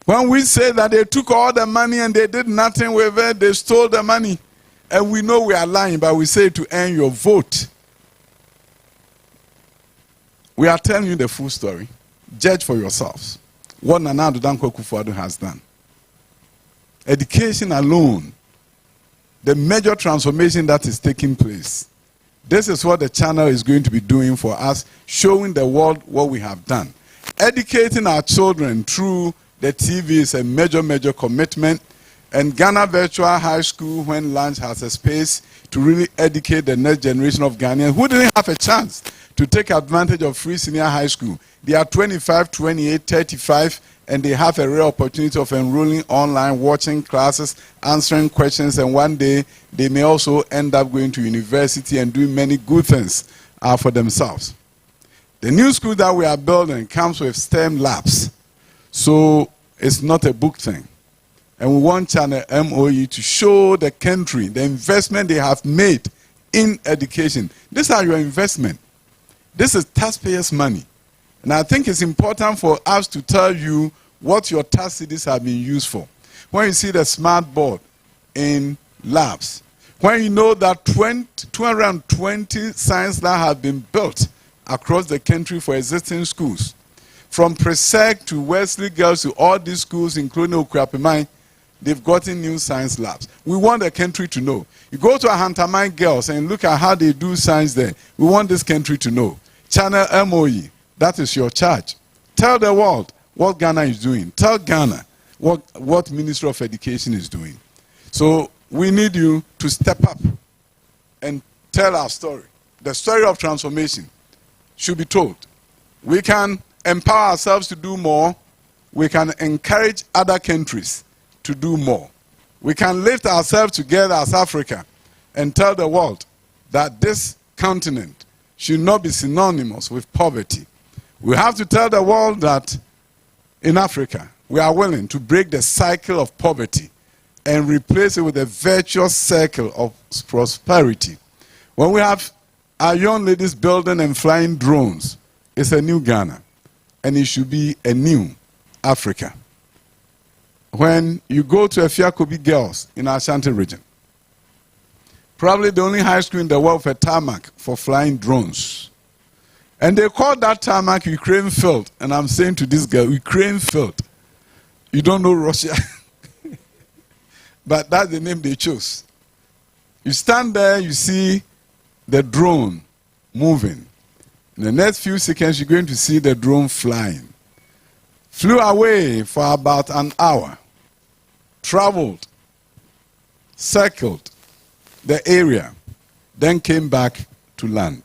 When we say that they took all the money and they did nothing with it, they stole the money, and we know we are lying, but we say to earn your vote. We are telling you the full story. Judge for yourselves what Nana Addo Dankwa Akufo-Addo has done. Education alone, the major transformation that is taking place. This is what the channel is going to be doing for us, showing the world what we have done. Educating our children through the TV is a major commitment. And Ghana Virtual High School, when launched, has a space to really educate the next generation of Ghanaians who didn't have a chance to take advantage of free senior high school. They are 25, 28, 35, and they have a real opportunity of enrolling online, watching classes, answering questions, and one day they may also end up going to university and doing many good things for themselves. The new school that we are building comes with STEM labs, so it's not a book thing. And we want Channel MOE to show the country the investment they have made in education. These are your investment. This is taxpayers' money. And I think it's important for us to tell you what your tax cedis have been used for. When you see the smart board in labs, when you know that 220 science labs have been built across the country for existing schools, from Presec to Wesley Girls to all these schools, including Okuapemai, they've gotten new science labs. We want the country to know. You go to Ahantamai girls and look at how they do science there. We want this country to know. Channel MOE, that is your charge. Tell the world what Ghana is doing. Tell Ghana what Ministry of Education is doing. So we need you to step up and tell our story. The story of transformation should be told. We can empower ourselves to do more. We can encourage other countries to do more. We can lift ourselves together as Africa and tell the world that this continent should not be synonymous with poverty. We have to tell the world that in Africa, we are willing to break the cycle of poverty and replace it with a virtuous circle of prosperity. When we have our young ladies building and flying drones, it's a new Ghana, and it should be a new Africa. When you go to Efiakobi girls in our Ashanti region, probably the only high school in the world for tarmac for flying drones. And they call that tarmac Ukraine Field. And I'm saying to this girl, Ukraine Field. You don't know Russia. But that's the name they chose. You stand there, you see the drone moving. In the next few seconds, you're going to see the drone flying. Flew away for about an hour. Traveled. Circled the area. Then came back to land.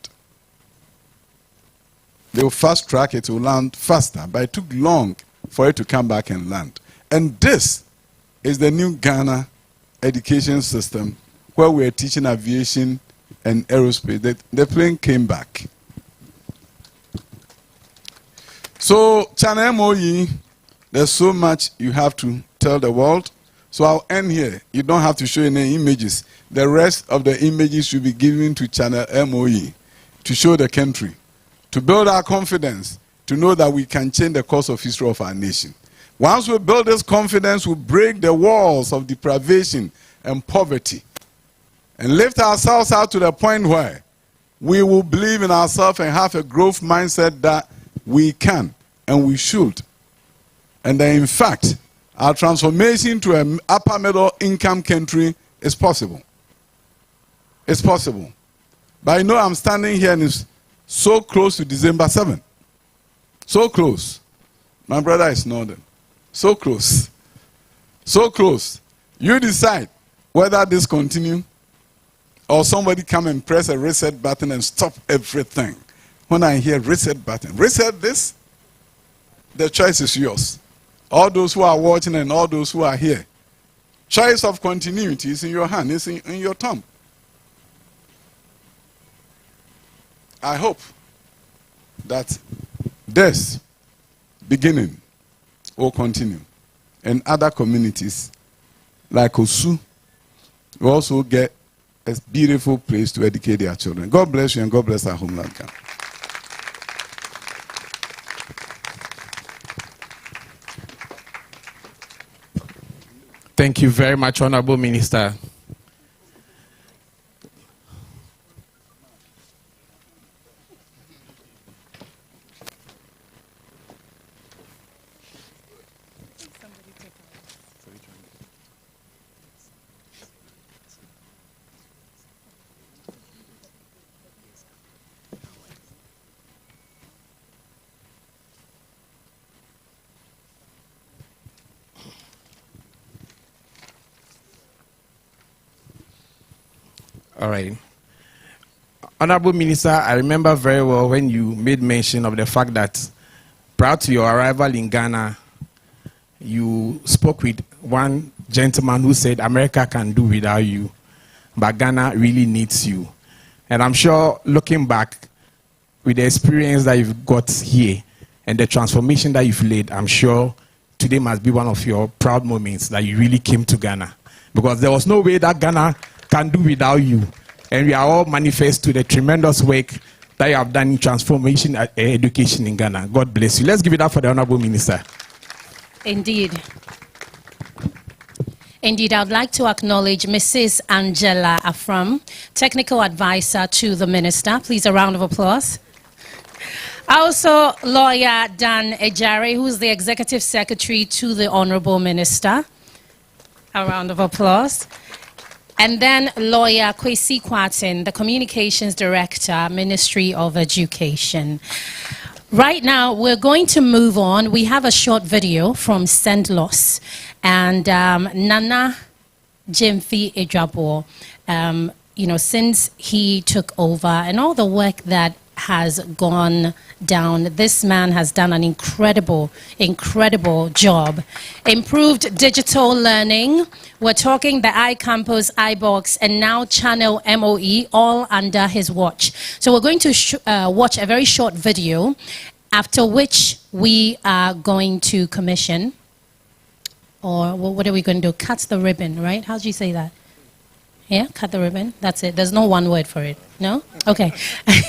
They will fast track it to land faster, but it took long for it to come back and land. And this is the new Ghana education system where we are teaching aviation and aerospace. The plane came back. So, Channel MOE, there's so much you have to tell the world. So I'll end here. You don't have to show any images. The rest of the images should be given to Channel MOE to show the country, to build our confidence, to know that we can change the course of history of our nation. Once we build this confidence, we'll break the walls of deprivation and poverty and lift ourselves out to the point where we will believe in ourselves and have a growth mindset that we can and we should. And that in fact, our transformation to an upper middle income country is possible. It's possible. But I know I'm standing here and it's so close to December 7th. So close. My brother is nodding. So close. So close. You decide whether this continue or somebody come and press a reset button and stop everything. When I hear reset button, reset this, the choice is yours. All those who are watching and all those who are here. Choice of continuity is in your hand, it's in your thumb. I hope that this beginning will continue. And other communities like Osu will also get a beautiful place to educate their children. God bless you and God bless our homeland. Thank you very much, Honorable Minister. All right. Honorable Minister, I remember very well when you made mention of the fact that prior to your arrival in Ghana, you spoke with one gentleman who said America can do without you, but Ghana really needs you. And I'm sure looking back with the experience that you've got here and the transformation that you've laid, I'm sure today must be one of your proud moments that you really came to Ghana. Because there was no way that Ghana can do without you. And we are all manifest to the tremendous work that you have done in transformation education in Ghana. God bless you. Let's give it up for the Honorable Minister. Indeed. Indeed, I would like to acknowledge Mrs. Angela Afram, Technical Advisor to the Minister. Please, a round of applause. Also, Lawyer Dan Ejare, who is the Executive Secretary to the Honorable Minister. A round of applause. And then lawyer Kwesi Kwatin, the Communications Director, Ministry of Education. Right now, we're going to move on. We have a short video from Sendlos and Nana Jemfi Ejabo. Since he took over and all the work that has gone down, this man has done an incredible job. Improved digital learning. We're talking the iCampus, iBox, and now Channel MOE, all under his watch. So we're going to watch a very short video, after which we are going to commission, or what are we going to do? Cut the ribbon, right? How do you say that? Yeah, cut the ribbon. That's it. There's no one word for it. No? Okay.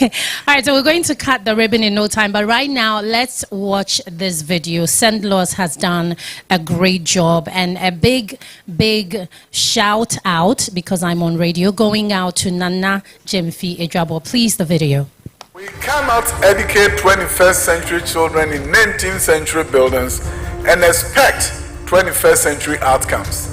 All right, so we're going to cut the ribbon in no time. But right now, let's watch this video. Sendlos has done a great job. And a big shout out, because I'm on radio, going out to Nana Jemfi Ejabo. Please, the video. We cannot educate 21st century children in 19th century buildings and expect 21st century outcomes.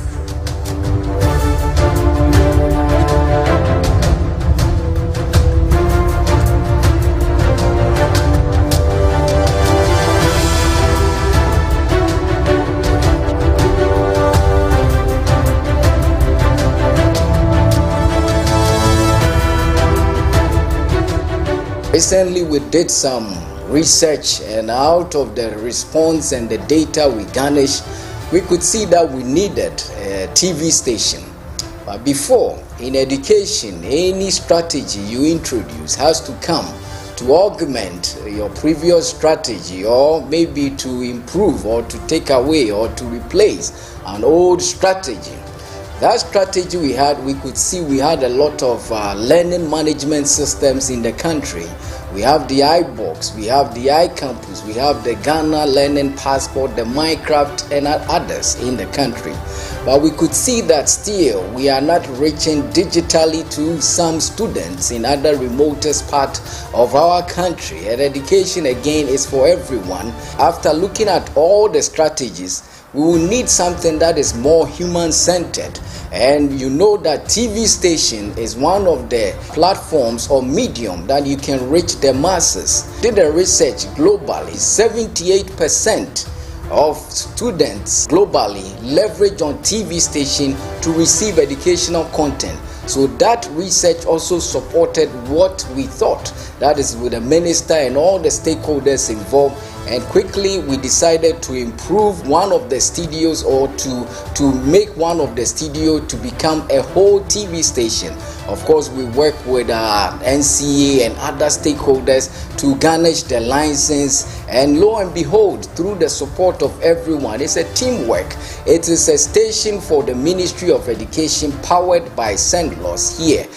Recently, we did some research, and out of the response and the data we garnished, we could see that we needed a TV station. But before, in education, any strategy you introduce has to come to augment your previous strategy, or maybe to improve or to take away or to replace an old strategy. That strategy we could see we had a lot of learning management systems in the country. We have the iBox, we have the iCampus, we have the Ghana Learning Passport, the Minecraft, and others in the country. But we could see that still we are not reaching digitally to some students in other remotest part of our country. And education, again, is for everyone. After looking at all the strategies, we will need something that is more human-centered. And you know that TV station is one of the platforms or medium that you can reach the masses. Did the research globally, 78% of students globally leverage on TV station to receive educational content. So that research also supported what we thought, that is with the minister and all the stakeholders involved. And quickly we decided to improve one of the studios, or to make one of the studio to become a whole TV station. Of course, we work with NCA and other stakeholders to garnish the license, and lo and behold, through the support of everyone, it's a teamwork. It is a station for the Ministry of Education powered by Sendlos here.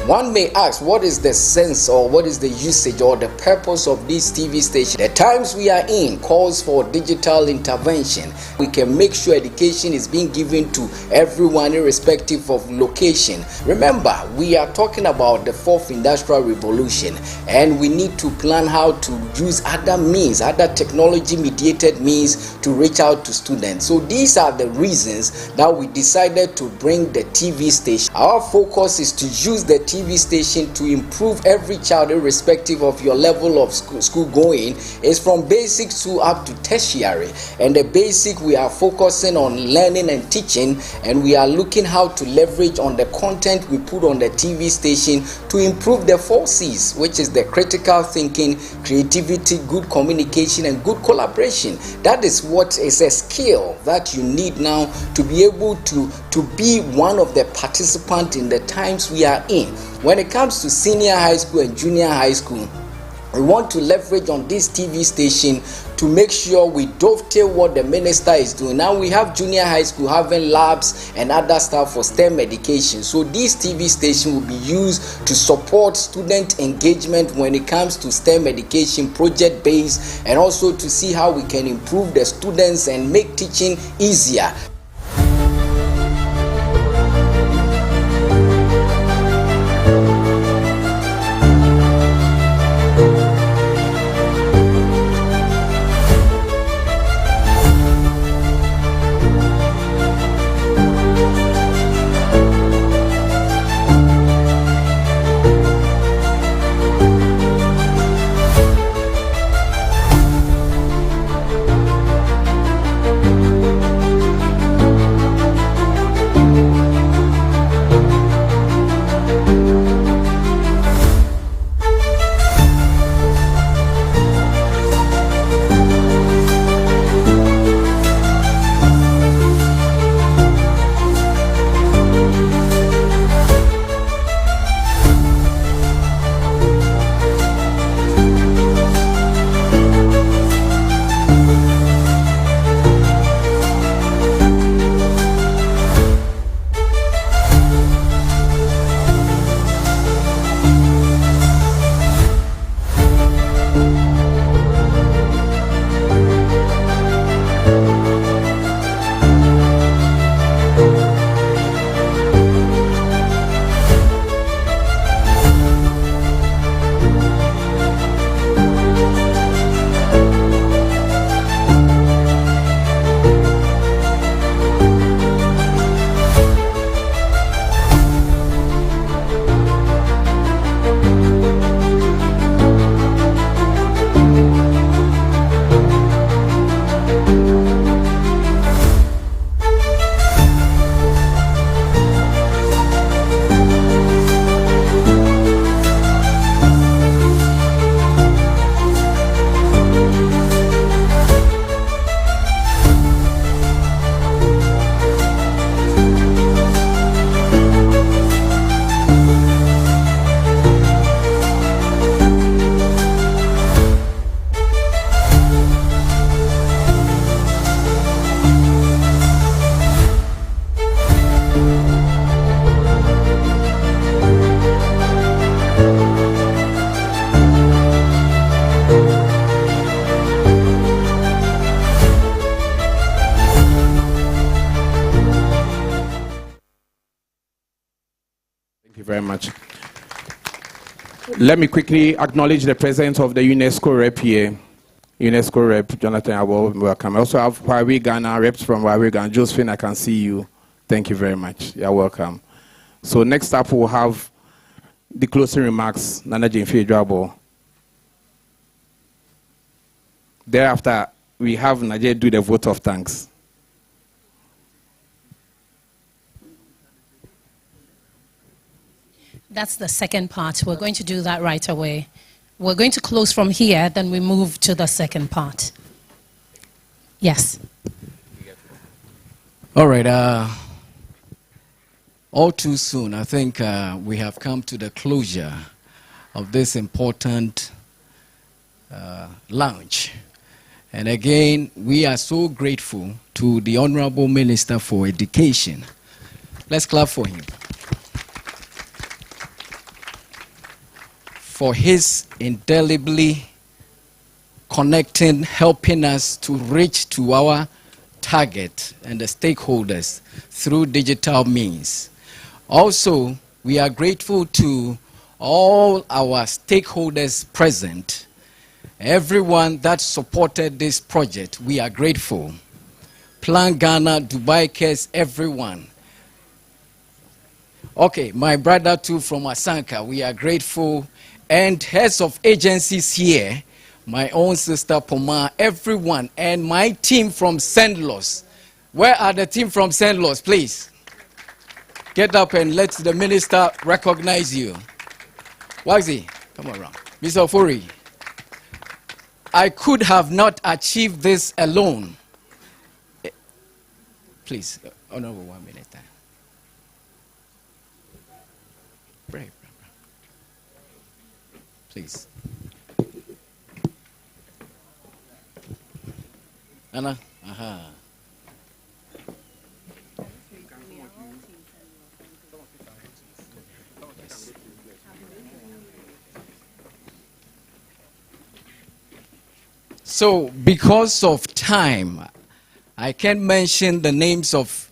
One may ask, what is the sense or what is the usage or the purpose of this TV station? The times we are in calls for digital intervention. We can make sure education is being given to everyone irrespective of location. Remember, we are talking about the fourth industrial revolution, and we need to plan how to use other means, other technology mediated means to reach out to students. So these are the reasons that we decided to bring the TV station. Our focus is to use the TV station to improve every child irrespective of your level of school going is from basic to up to tertiary. And the basic, we are focusing on learning and teaching, and we are looking how to leverage on the content we put on the TV station to improve the 4 C's, which is the critical thinking, creativity, good communication, and good collaboration. That is what is a skill that you need now to be able to be one of the participants in the times we are in. When it comes to senior high school and junior high school, we want to leverage on this TV station to make sure we dovetail what the minister is doing. Now we have junior high school having labs and other stuff for STEM education. So this TV station will be used to support student engagement when it comes to STEM education, project based, and also to see how we can improve the students and make teaching easier. Very much. Let me quickly acknowledge the presence of the UNESCO rep here. UNESCO rep, Jonathan, I will welcome. I also have Huawei Ghana reps from Huawei Ghana. Josephine, I can see you. Thank you very much. You're welcome. So next up, we'll have the closing remarks, Nana Jemfe Drabo. Thereafter, we have Najee do the vote of thanks. That's the second part. We're going to do that right away. We're going to close from here, then we move to the second part. Yes. All right. All too soon, I think we have come to the closure of this important launch. And again, we are so grateful to the Honorable Minister for Education. Let's clap for him. For his indelibly connecting, helping us to reach to our target and the stakeholders through digital means. Also, we are grateful to all our stakeholders present, everyone that supported this project. We are grateful. Plan Ghana, Dubai Cares, everyone. Okay, my brother too from Asanka, we are grateful. And heads of agencies here, my own sister Poma, everyone, and my team from St. Louis. Where are the team from St. Louis, please? Get up and let the minister recognize you. Wazi, come around. Mr. Ofori, I could have not achieved this alone. Please, honorable 1 minute. Pray. Please. Anna? Aha. Yes. So, because of time, I can't mention the names of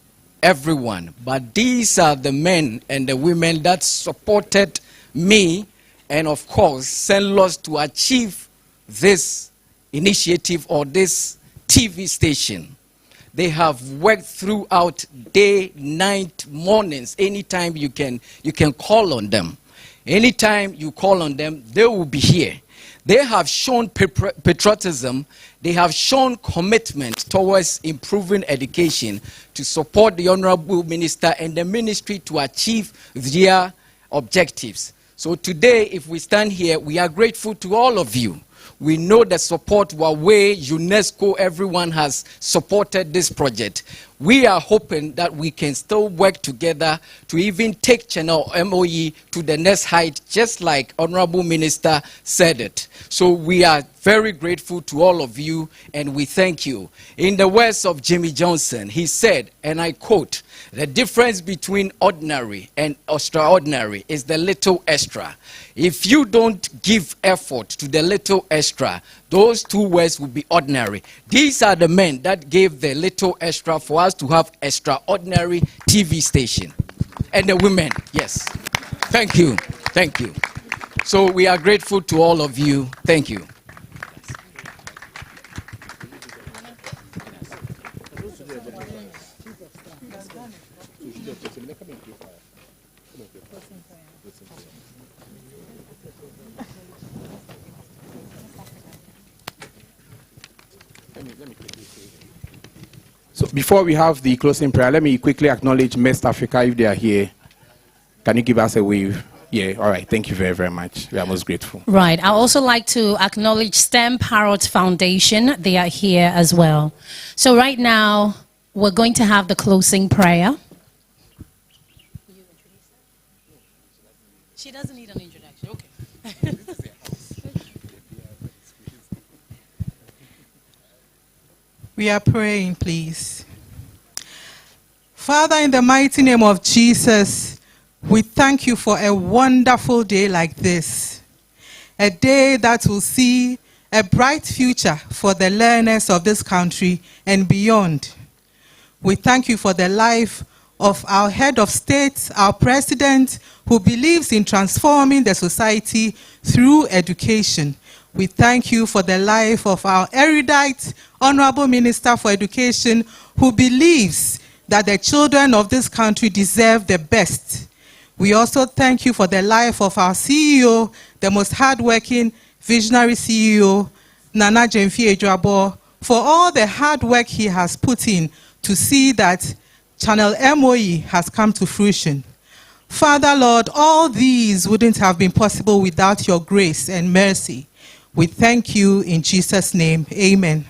everyone, but these are the men and the women that supported me and, of course, St. Louis to achieve this initiative or this TV station. They have worked throughout day, night, mornings. Anytime you can call on them. Anytime you call on them, they will be here. They have shown patriotism. They have shown commitment towards improving education to support the Honorable Minister and the ministry to achieve their objectives. So today, if we stand here, we are grateful to all of you. We know the support, Huawei, UNESCO, everyone has supported this project. We are hoping that we can still work together to even take Channel MOE to the next height, just like Honorable Minister said it. So we are very grateful to all of you, and we thank you. In the words of Jimmy Johnson, he said, and I quote, "The difference between ordinary and extraordinary is the little extra. If you don't give effort to the little extra, those two words will be ordinary." These are the men that gave the little extra for us to have extraordinary TV station. And the women, yes. Thank you. Thank you. So we are grateful to all of you. Thank you. So before we have the closing prayer, let me quickly acknowledge West Africa if they are here. Can you give us a wave? Yeah, all right. Thank you very, very much. We are most grateful. Right. I also like to acknowledge STEM Parrot Foundation. They are here as well. So right now, we're going to have the closing prayer. She doesn't need an introduction. Okay. We are praying, please. Father, in the mighty name of Jesus, we thank you for a wonderful day like this. A day that will see a bright future for the learners of this country and beyond. We thank you for the life of our head of state, our president, who believes in transforming the society through education. We thank you for the life of our erudite, Honorable Minister for Education, who believes that the children of this country deserve the best. We also thank you for the life of our CEO, the most hardworking, visionary CEO, Nana Jemfi Ejuabo, for all the hard work he has put in to see that Channel MOE has come to fruition. Father, Lord, all these wouldn't have been possible without your grace and mercy. We thank you in Jesus' name. Amen.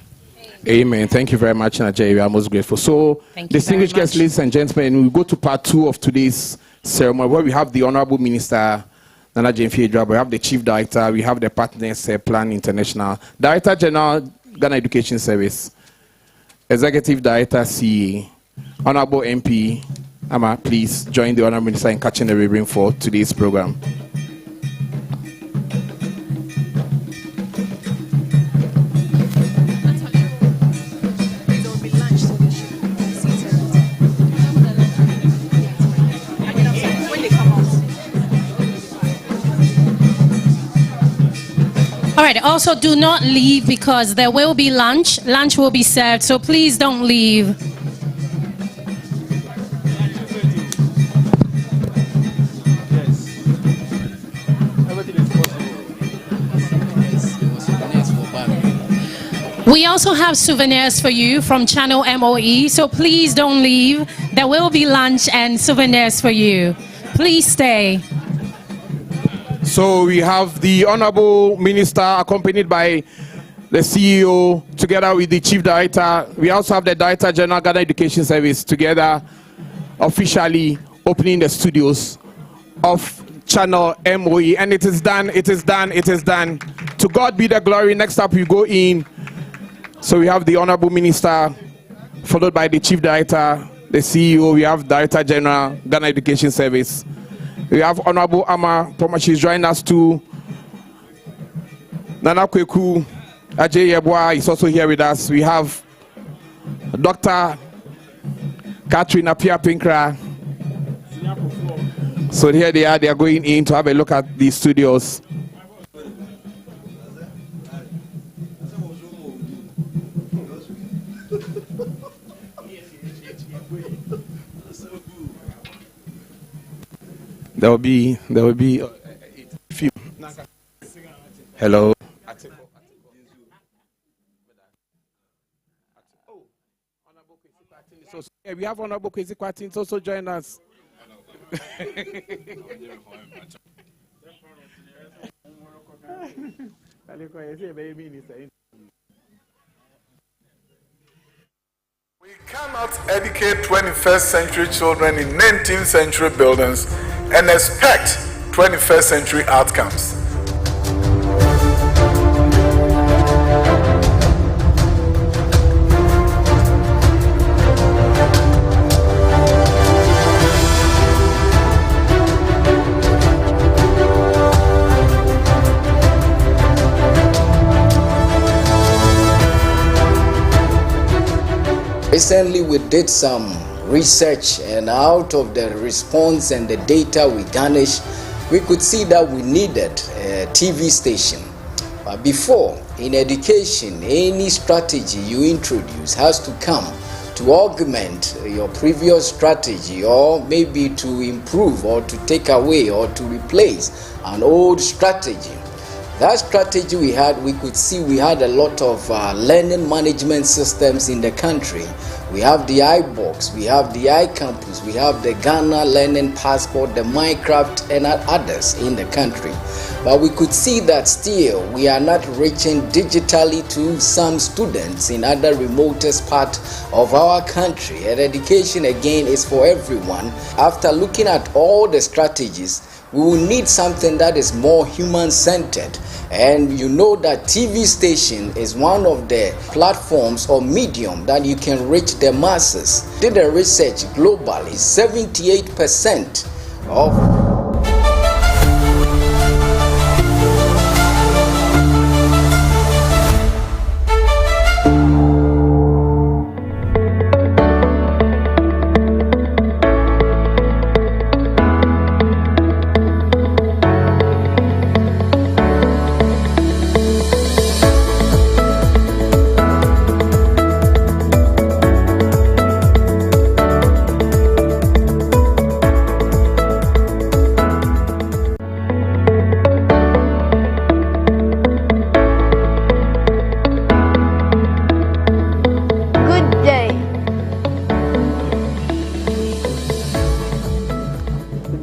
Amen. Thank you very much, Najee. We are most grateful. So, distinguished guests, ladies and gentlemen, we go to part 2 of today's ceremony, where we have the Honorable Minister, Nana Jemfi Ejuabo, we have the Chief Director, we have the partners, Plan International, Director General, Ghana Education Service, Executive Director, CA, Honorable MP, Ama, please join the Honorable Minister in catching the ribbon for today's program. All right, also do not leave because there will be lunch. Lunch will be served, so please don't leave. We also have souvenirs for you from Channel MOE, so please don't leave. There will be lunch and souvenirs for you. Please stay. So we have the Honorable Minister accompanied by the CEO together with the Chief Director. We also have the Director General Ghana Education Service together officially opening the studios of Channel MOE. And it is done, it is done, it is done. To God be the glory. Next up we go in. So we have the Honorable Minister followed by the Chief Director, the CEO. We have Director General Ghana Education Service. We have Honorable Ama Poma, she's joining us too. Nana Kweku Ajay Yeboah is also here with us. We have Dr. Catherine Apia Pinkra. So here they are going in to have a look at the studios. There will be a few. Hello. So yeah, we have Honorable Kwesi Kwatin also join us. We cannot educate 21st century children in 19th century buildings and expect 21st century outcomes. Recently, we did some research, and out of the response and the data we garnished, we could see that we needed a TV station. But before, in education, any strategy you introduce has to come to augment your previous strategy, or maybe to improve or to take away or to replace an old strategy. That strategy we could see we had a lot of learning management systems in the country. We have the iBox, we have the iCampus, we have the Ghana Learning Passport, the Minecraft, and others in the country. But we could see that still we are not reaching digitally to some students in other remotest part of our country. And education again is for everyone. After looking at all the strategies, we will need something that is more human-centered. And you know that TV station is one of the platforms or medium that you can reach the masses. Did a research globally, 78% of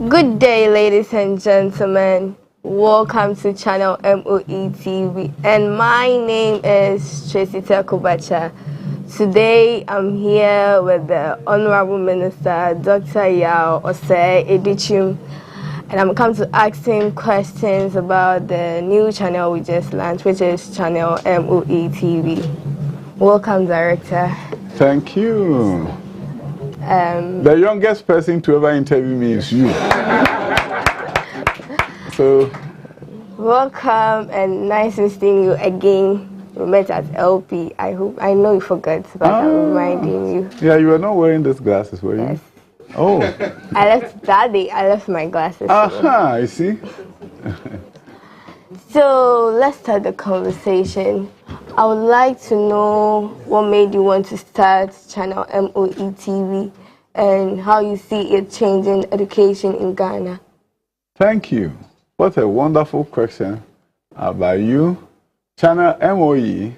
Good day, ladies and gentlemen. Welcome to Channel MOE TV, and my name is Tracy Tekobacha. Today, I'm here with the Honorable Minister, Dr. Yao Osei Edichim, and I'm come to ask him questions about the new channel we just launched, which is Channel MOE TV. Welcome, Director. Thank you. The youngest person to ever interview me is you. So, welcome and nice meeting you again. We met at LP. I know you forgot, but I'm reminding you. Yeah, you were not wearing those glasses, were you? Yes. Oh. That day I left my glasses. Aha, I see. So let's start the conversation. I would like to know what made you want to start Channel MOE TV and how you see it changing education in Ghana. Thank you. What a wonderful question about you. Channel MOE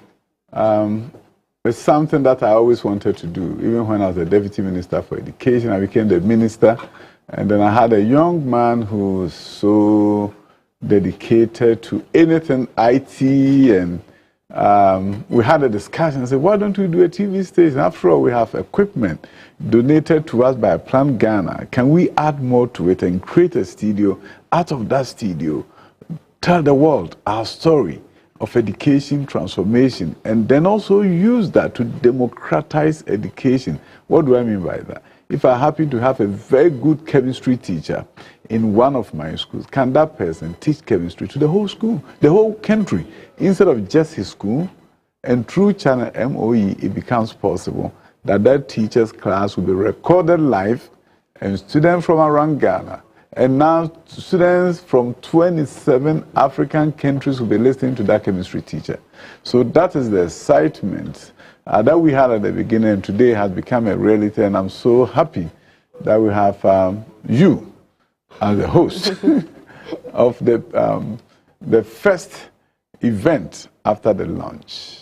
It's something that I always wanted to do. Even when I was the Deputy Minister for Education, I became the minister. And then I had a young man who was so dedicated to anything IT, and we had a discussion. I said, why don't we do a TV station? After all, we have equipment donated to us by Plan Ghana. Can we add more to it and create a studio? Out of that studio, tell the world our story of education transformation, and then also use that to democratize education. What do I mean by that? If I happen to have a very good chemistry teacher in one of my schools, can that person teach chemistry to the whole school, the whole country, instead of just his school? And through Channel MOE, it becomes possible that that teacher's class will be recorded live, and students from around Ghana, and now students from 27 African countries will be listening to that chemistry teacher. So that is the excitement that we had at the beginning, and today has become a reality, and I'm so happy that we have you as the host of the first event after the launch.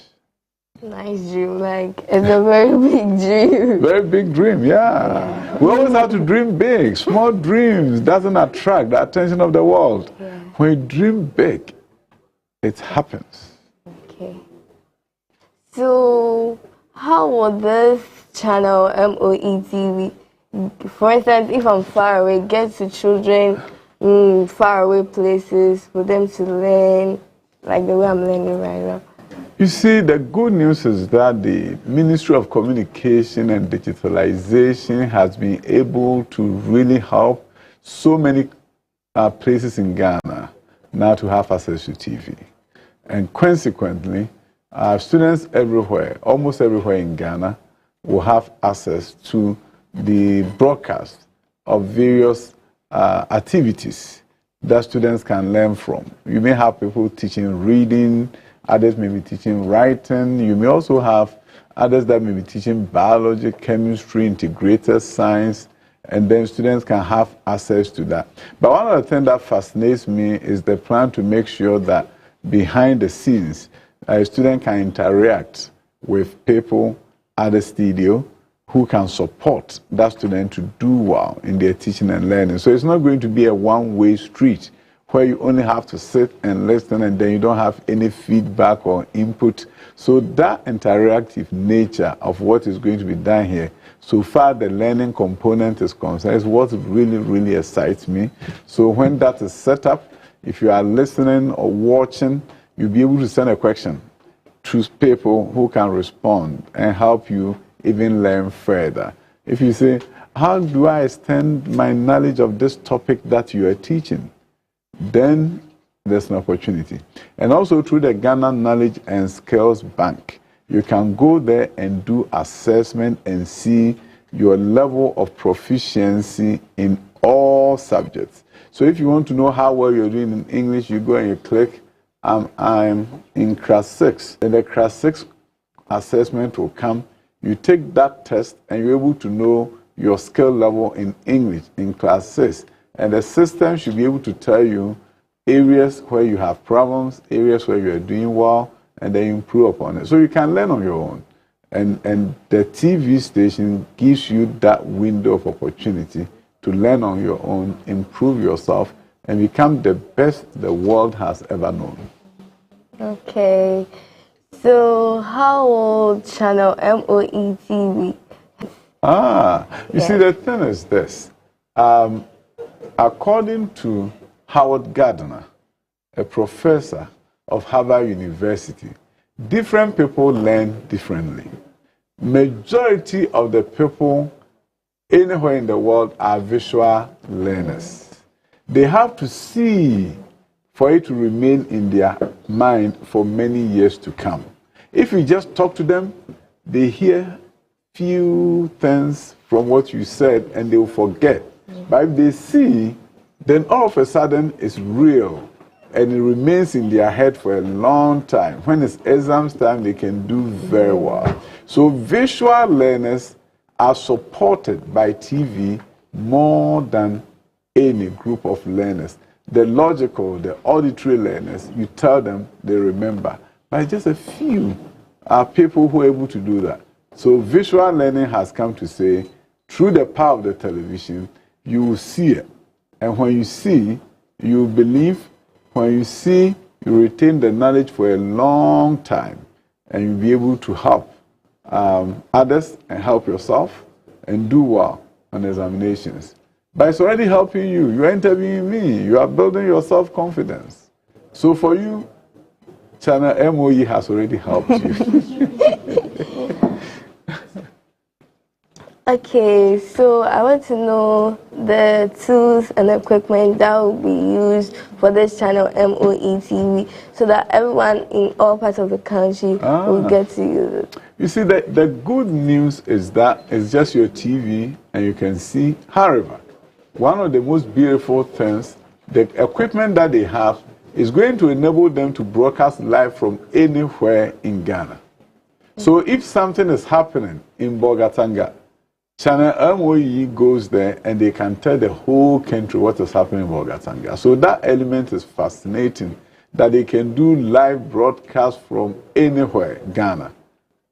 Nice dream, like it's a very big dream. Very big dream, yeah. We always have to dream big. Small dreams doesn't attract the attention of the world. Yeah. When you dream big, it happens. Okay. So, how will this channel, MOE TV, for instance, if I'm far away, get to children in far away places for them to learn like the way I'm learning right now? You see, the good news is that the Ministry of Communication and Digitalization has been able to really help so many places in Ghana now to have access to TV. And consequently, students everywhere, almost everywhere in Ghana, will have access to the broadcast of various activities that students can learn from. You may have people teaching reading, others may be teaching writing. You may also have others that may be teaching biology, chemistry, integrated science, and then students can have access to that. But one of the things that fascinates me is the plan to make sure that behind the scenes, a student can interact with people at the studio who can support that student to do well in their teaching and learning. So it's not going to be a one-way street where you only have to sit and listen and then you don't have any feedback or input. So that interactive nature of what is going to be done here, so far the learning component is concerned, is what really, really excites me. So when that is set up, if you are listening or watching, you'll be able to send a question to people who can respond and help you even learn further. If you say, how do I extend my knowledge of this topic that you are teaching? Then there's an opportunity. And also through the Ghana Knowledge and Skills Bank, you can go there and do assessment and see your level of proficiency in all subjects. So if you want to know how well you're doing in English, you go and you click, I'm in class 6. And the class 6 assessment will come. You take that test and you're able to know your skill level in English in class 6. And the system should be able to tell you areas where you have problems, areas where you are doing well, and then improve upon it. So you can learn on your own. And the TV station gives you that window of opportunity to learn on your own, improve yourself, and become the best the world has ever known. Okay. So how will channel MOE TV? You see, the thing is this. According to Howard Gardner, a professor of Harvard University, different people learn differently. Majority of the people anywhere in the world are visual learners. They have to see for it to remain in their mind for many years to come. If you just talk to them, they hear few things from what you said and they will forget. But if they see, then all of a sudden it's real and it remains in their head for a long time. When it's exams time, they can do very well. So visual learners are supported by TV more than any group of learners. The logical, the auditory learners, you tell them, they remember. But just a few are people who are able to do that. So visual learning has come to say, through the power of the television, you will see it. And when you see, you believe. When you see, you retain the knowledge for a long time. And you'll be able to help others and help yourself and do well on examinations. But it's already helping you. You're interviewing me. You are building your self-confidence. So for you, Channel MOE has already helped you. Okay, so I want to know the tools and equipment that will be used for this channel MOE TV so that everyone in all parts of the country will get to use it. You see, the good news is that it's just your TV and you can see. However, one of the most beautiful things, the equipment that they have is going to enable them to broadcast live from anywhere in Ghana. So if something is happening in Bogatanga, Channel MOE goes there and they can tell the whole country what is happening in Bogatanga. So that element is fascinating, that they can do live broadcast from anywhere, Ghana,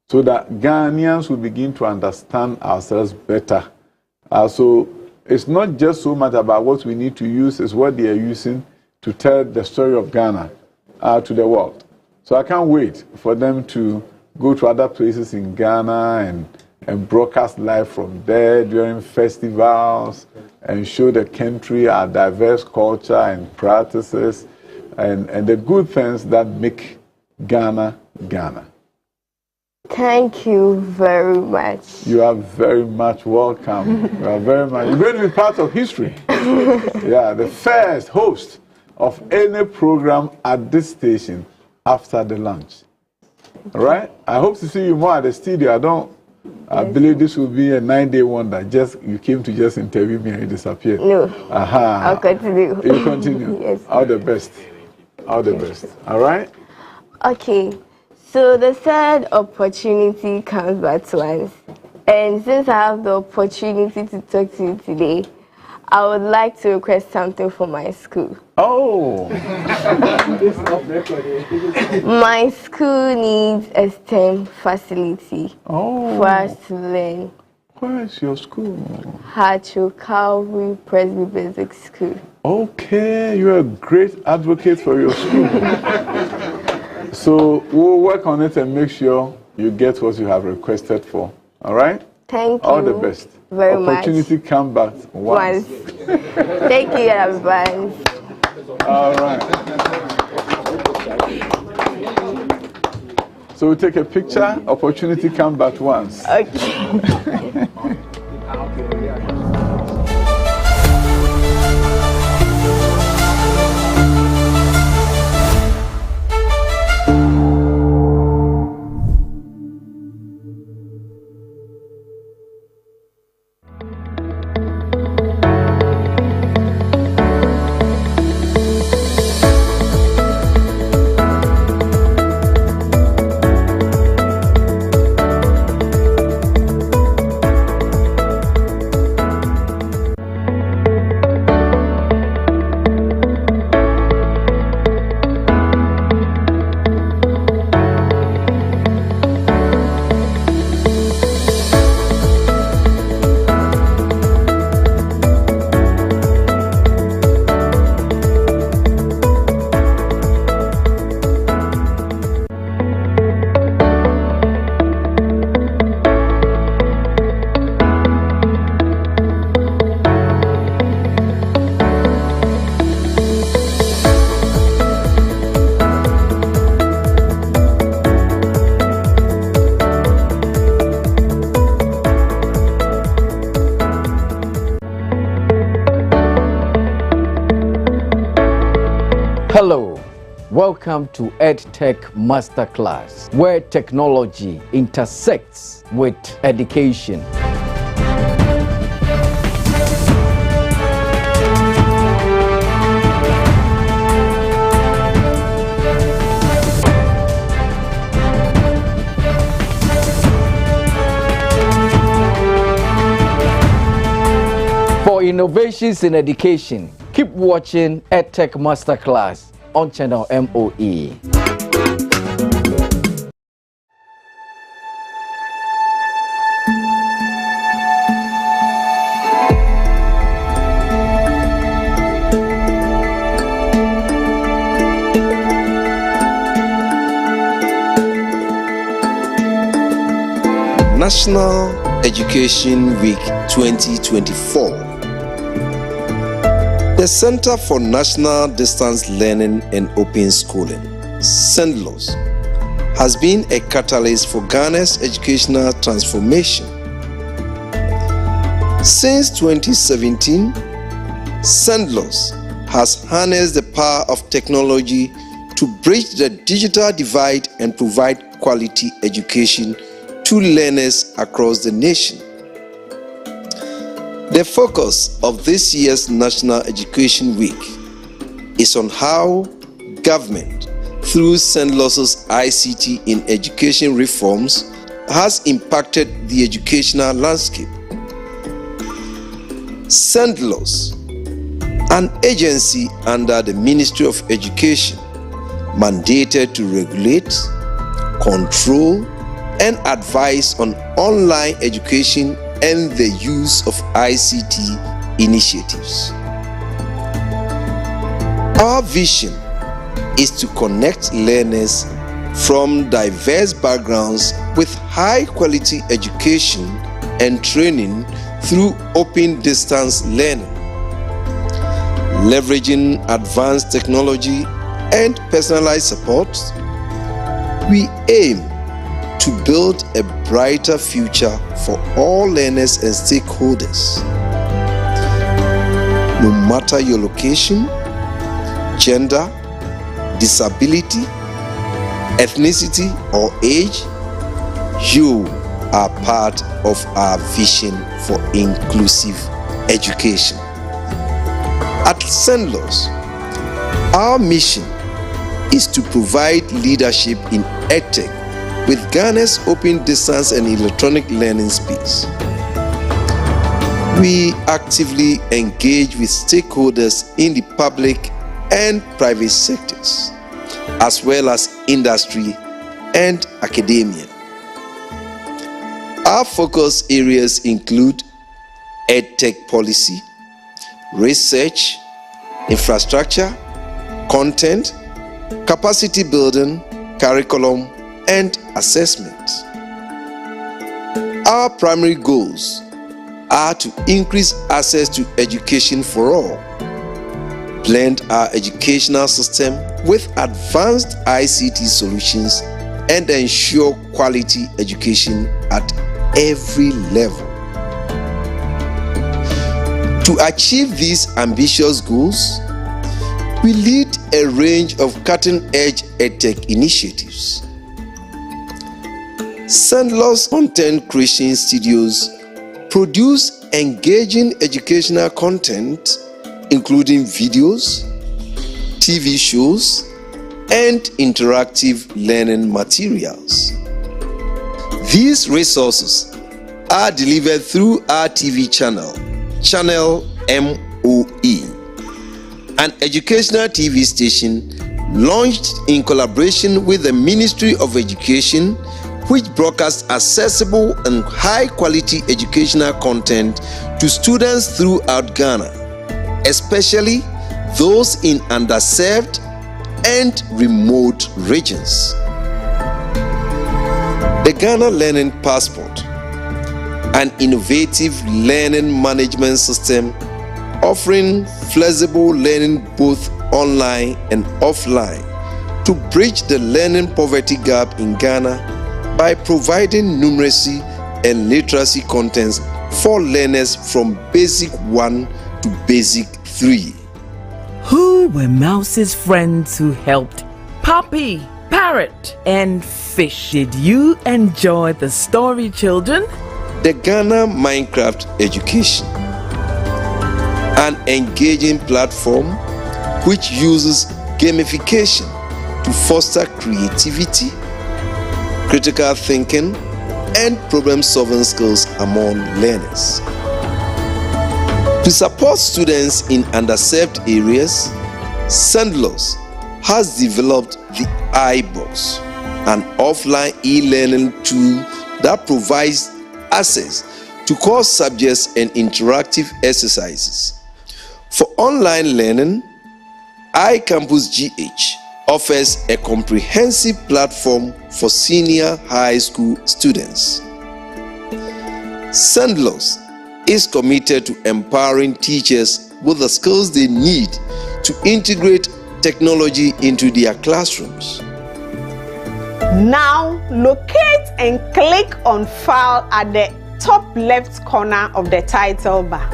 so that Ghanaians will begin to understand ourselves better. So it's not just so much about what we need to use, it's what they are using to tell the story of Ghana to the world. So I can't wait for them to go to other places in Ghana and broadcast live from there during festivals and show the country our diverse culture and practices and the good things that make Ghana, Ghana. Thank you very much. You are very much welcome. You are very much. You're going to be part of history. Yeah, the first host of any program at this station after the lunch. All right? I hope to see you more at the studio. I believe this will be a 9-day wonder. You came to just interview me and you disappeared. No. I'll continue. You continue? Yes. All the best. All the best. All right? Okay. So the third opportunity comes back once. And since I have the opportunity to talk to you today, I would like to request something for my school. Oh! My school needs a STEM facility for us to learn. Where is your school? Hatcho Calvary Presby Basic School. Okay, you're a great advocate for your school. So we'll work on it and make sure you get what you have requested for. All right? Thank you. All the best. Very much. Opportunity come back once. Thank you in advance. All right. So we take a picture. Opportunity come back once. Okay. Hello, welcome to Edtech Masterclass, where technology intersects with education. For innovations in education, keep watching Edtech Masterclass on channel MOE. National Education Week 2024. The Center for National Distance Learning and Open Schooling, CENDLOS, has been a catalyst for Ghana's educational transformation. Since 2017, CENDLOS has harnessed the power of technology to bridge the digital divide and provide quality education to learners across the nation. The focus of this year's National Education Week is on how government, through CENDLOS's ICT in education reforms, has impacted the educational landscape. CENDLOS, an agency under the Ministry of Education, mandated to regulate, control, and advise on online education and the use of ICT initiatives. Our vision is to connect learners from diverse backgrounds with high-quality education and training through open distance learning. Leveraging advanced technology and personalized support, we aim to build a brighter future for all learners and stakeholders. No matter your location, gender, disability, ethnicity, or age, you are part of our vision for inclusive education. At CENDLOS, our mission is to provide leadership in Edtech with Ghana's open distance and electronic learning space. We actively engage with stakeholders in the public and private sectors, as well as industry and academia. Our focus areas include Edtech policy, research, infrastructure, content, capacity building, curriculum, and assessment. Our primary goals are to increase access to education for all, blend our educational system with advanced ICT solutions, and ensure quality education at every level. To achieve these ambitious goals, we lead a range of cutting-edge Edtech initiatives. CENDLOS Content Creation Studios produce engaging educational content, including videos, TV shows, and interactive learning materials. These resources are delivered through our TV channel, Channel MOE, an educational TV station launched in collaboration with the Ministry of Education, which broadcasts accessible and high-quality educational content to students throughout Ghana, especially those in underserved and remote regions. The Ghana Learning Passport, an innovative learning management system offering flexible learning both online and offline to bridge the learning poverty gap in Ghana by providing numeracy and literacy contents for learners from Basic 1 to Basic 3. Who were Mouse's friends who helped Puppy, Parrot, and Fish? Did you enjoy the story, children? The Ghana Minecraft Education, an engaging platform which uses gamification to foster creativity, critical thinking, and problem-solving skills among learners. To support students in underserved areas, CENDLOS has developed the iBox, an offline e-learning tool that provides access to core subjects and interactive exercises. For online learning, iCampus GH offers a comprehensive platform for senior high school students. Sandlos is committed to empowering teachers with the skills they need to integrate technology into their classrooms. Now locate and click on File at the top left corner of the title bar.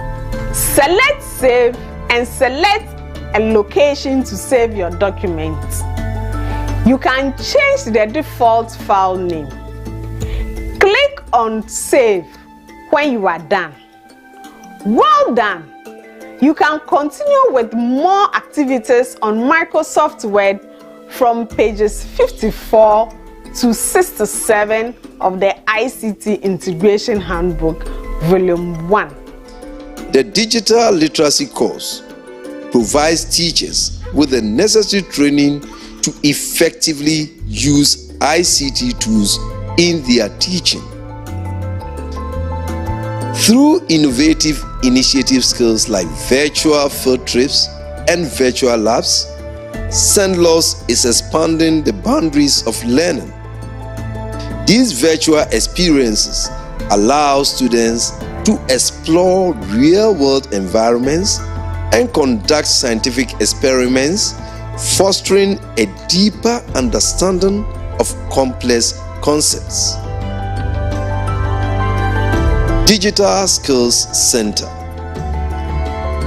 Select Save and select a location to save your document. You can change the default file name. Click on Save when you are done. Well done! You can continue with more activities on Microsoft Word from pages 54 to 67 of the ICT Integration Handbook, Volume 1. The Digital Literacy course provides teachers with the necessary training to effectively use ICT tools in their teaching. Through innovative initiative skills like virtual field trips and virtual labs, Sandlos is expanding the boundaries of learning. These virtual experiences allow students to explore real-world environments and conduct scientific experiments, fostering a deeper understanding of complex concepts. Digital Skills Center.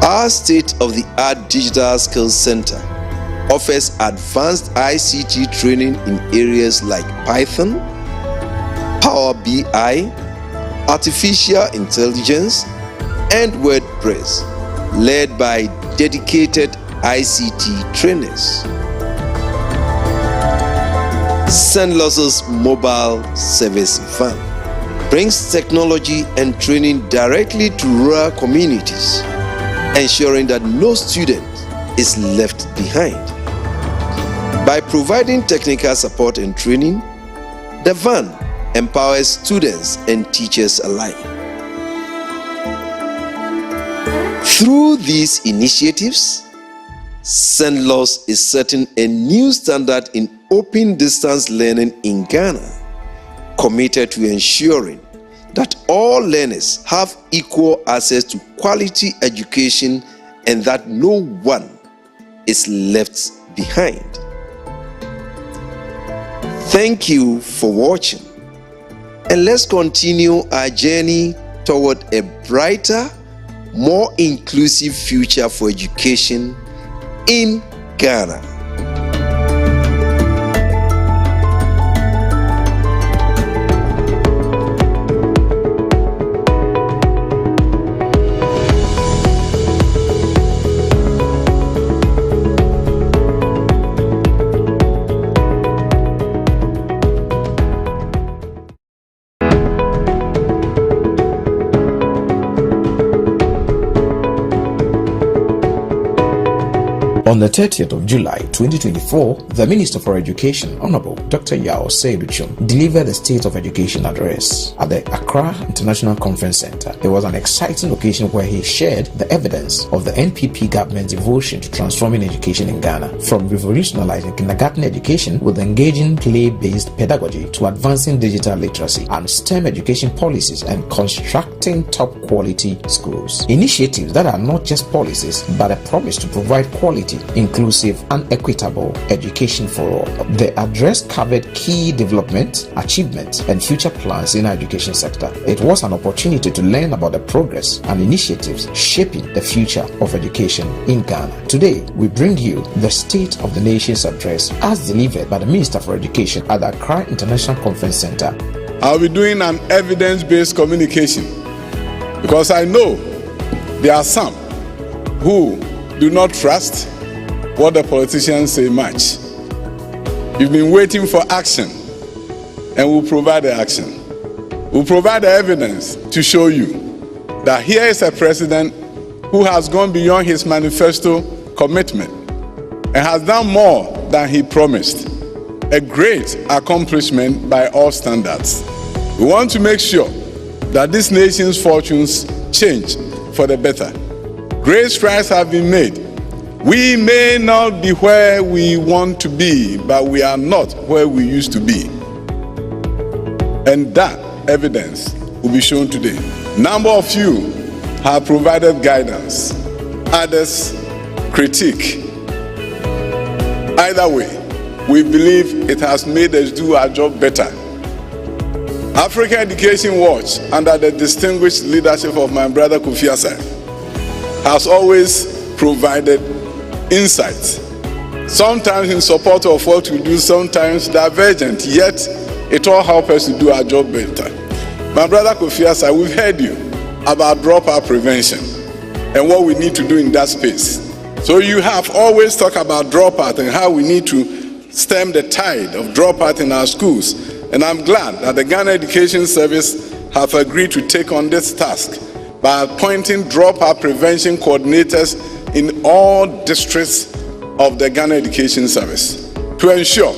Our state-of-the-art Digital Skills Center offers advanced ICT training in areas like Python, Power BI, Artificial Intelligence, and WordPress, led by dedicated ICT trainers. Sandlos's mobile service van brings technology and training directly to rural communities, ensuring that no student is left behind. By providing technical support and training, the van empowers students and teachers alike. Through these initiatives, Sandlos is setting a new standard in open distance learning in Ghana, committed to ensuring that all learners have equal access to quality education and that no one is left behind. Thank you for watching, and let's continue our journey toward a brighter, more inclusive future for education in Ghana. On the 30th of July 2024, the Minister for Education, Honorable Dr. Yao Seiduchum, delivered the State of Education address at the Accra International Conference Center. It was an exciting occasion where he shared the evidence of the NPP government's devotion to transforming education in Ghana, from revolutionizing kindergarten education with engaging play-based pedagogy to advancing digital literacy and STEM education policies and constructing top-quality schools. Initiatives that are not just policies but a promise to provide quality, inclusive and equitable education for all. The address covered key development, achievements, and future plans in our education sector. It was an opportunity to learn about the progress and initiatives shaping the future of education in Ghana. Today, we bring you the State of the Nation's address as delivered by the Minister for Education at the Accra International Conference Center. I'll be doing an evidence-based communication because I know there are some who do not trust what the politicians say much. You've been waiting for action, and we'll provide the action. We'll provide the evidence to show you that here is a president who has gone beyond his manifesto commitment and has done more than he promised. A great accomplishment by all standards. We want to make sure that this nation's fortunes change for the better. Great strides have been made. We may not be where we want to be, but we are not where we used to be. And that evidence will be shown today. Number of you have provided guidance, others critique. Either way, we believe it has made us do our job better. Africa Education Watch, under the distinguished leadership of my brother Kofi Asai, has always provided insights, sometimes in support of what we do, sometimes divergent, yet it all helps us to do our job better. My brother Kofi Asai, we've heard you about dropout prevention and what we need to do in that space. So you have always talked about dropout and how we need to stem the tide of dropout in our schools. And I'm glad that the Ghana Education Service have agreed to take on this task by appointing dropout prevention coordinators in all districts of the Ghana Education Service to ensure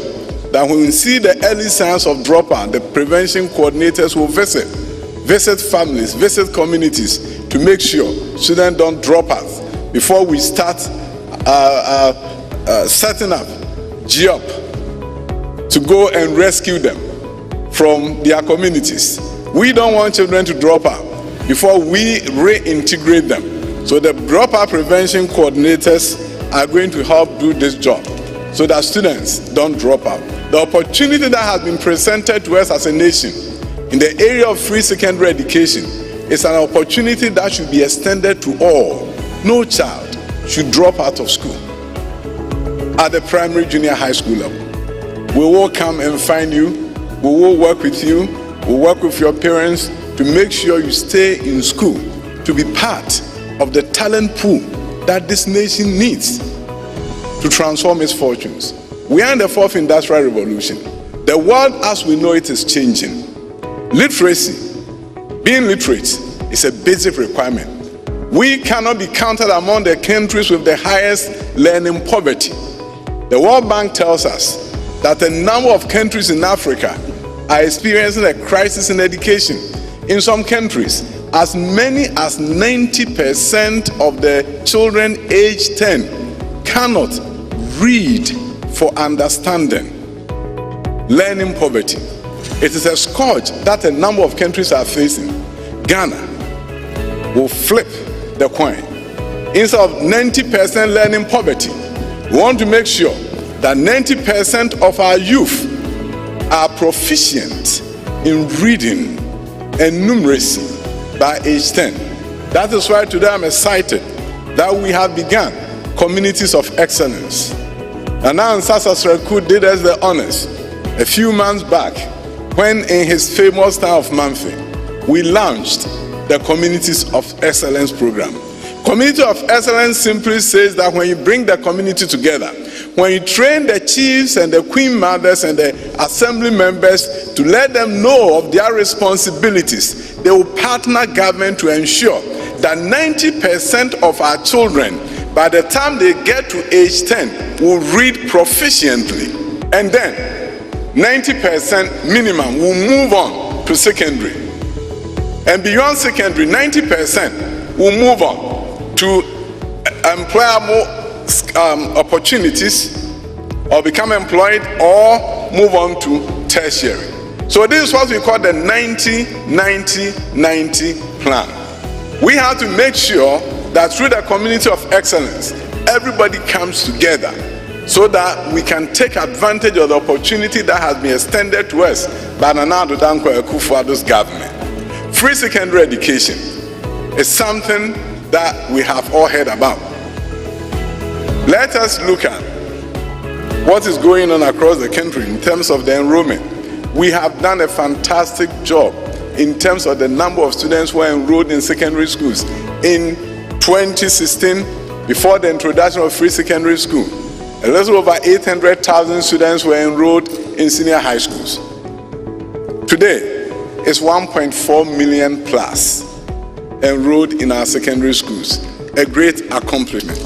that when we see the early signs of dropout, the prevention coordinators will visit families, visit communities to make sure students don't drop out before we start setting up GOP to go and rescue them from their communities. We don't want children to drop out before we reintegrate them. So the dropout prevention coordinators are going to help do this job so that students don't drop out. The opportunity that has been presented to us as a nation in the area of free secondary education is an opportunity that should be extended to all. No child should drop out of school at the primary, junior, high school level. We will come and find you. We will work with you. We'll work with your parents to make sure you stay in school to be part of the talent pool that this nation needs to transform its fortunes. We are in the fourth industrial revolution. The world as we know it is changing. Literacy, being literate, is a basic requirement. We cannot be counted among the countries with the highest learning poverty. The World Bank tells us that a number of countries in Africa are experiencing a crisis in education. In some countries, as many as 90% of the children aged 10 cannot read for understanding. Learning poverty. It is a scourge that a number of countries are facing. Ghana will flip the coin. Instead of 90% learning poverty, we want to make sure that 90% of our youth are proficient in reading and numeracy by age 10. That is why today I'm excited that we have begun communities of excellence. And now Sasa Sreku did us the honors a few months back when in his famous town of Manfi, we launched the Communities of Excellence program. Community of Excellence simply says that when you bring the community together, when you train the chiefs and the queen mothers and the assembly members to let them know of their responsibilities, they will partner government to ensure that 90% of our children, by the time they get to age 10, will read proficiently. And then 90% minimum will move on to secondary. And beyond secondary, 90% will move on to employable opportunities or become employed or move on to tertiary. So this is what we call the 90-90-90 plan. We have to make sure that through the community of excellence, everybody comes together so that we can take advantage of the opportunity that has been extended to us by Nana Addo Dankwa Akufo-Addo's government. Free secondary education is something that we have all heard about. Let us look at what is going on across the country in terms of the enrollment. We have done a fantastic job in terms of the number of students who are enrolled in secondary schools. In 2016, before the introduction of free secondary school, a little over 800,000 students were enrolled in senior high schools. Today, it's 1.4 million plus enrolled in our secondary schools. A great accomplishment.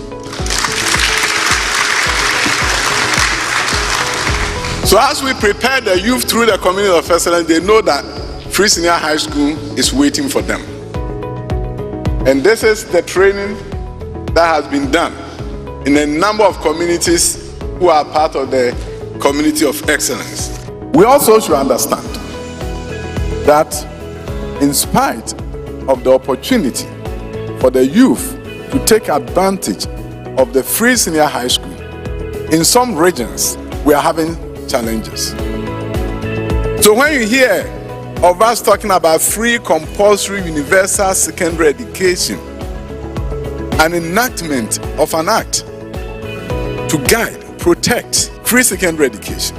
So as we prepare the youth through the community of excellence, they know that free senior high school is waiting for them. And this is the training that has been done in a number of communities who are part of the community of excellence. We also should understand that in spite of the opportunity for the youth to take advantage of the free senior high school. In some regions, we are having challenges. So when you hear of us talking about free, compulsory, universal secondary education, an enactment of an act to guide, protect free secondary education,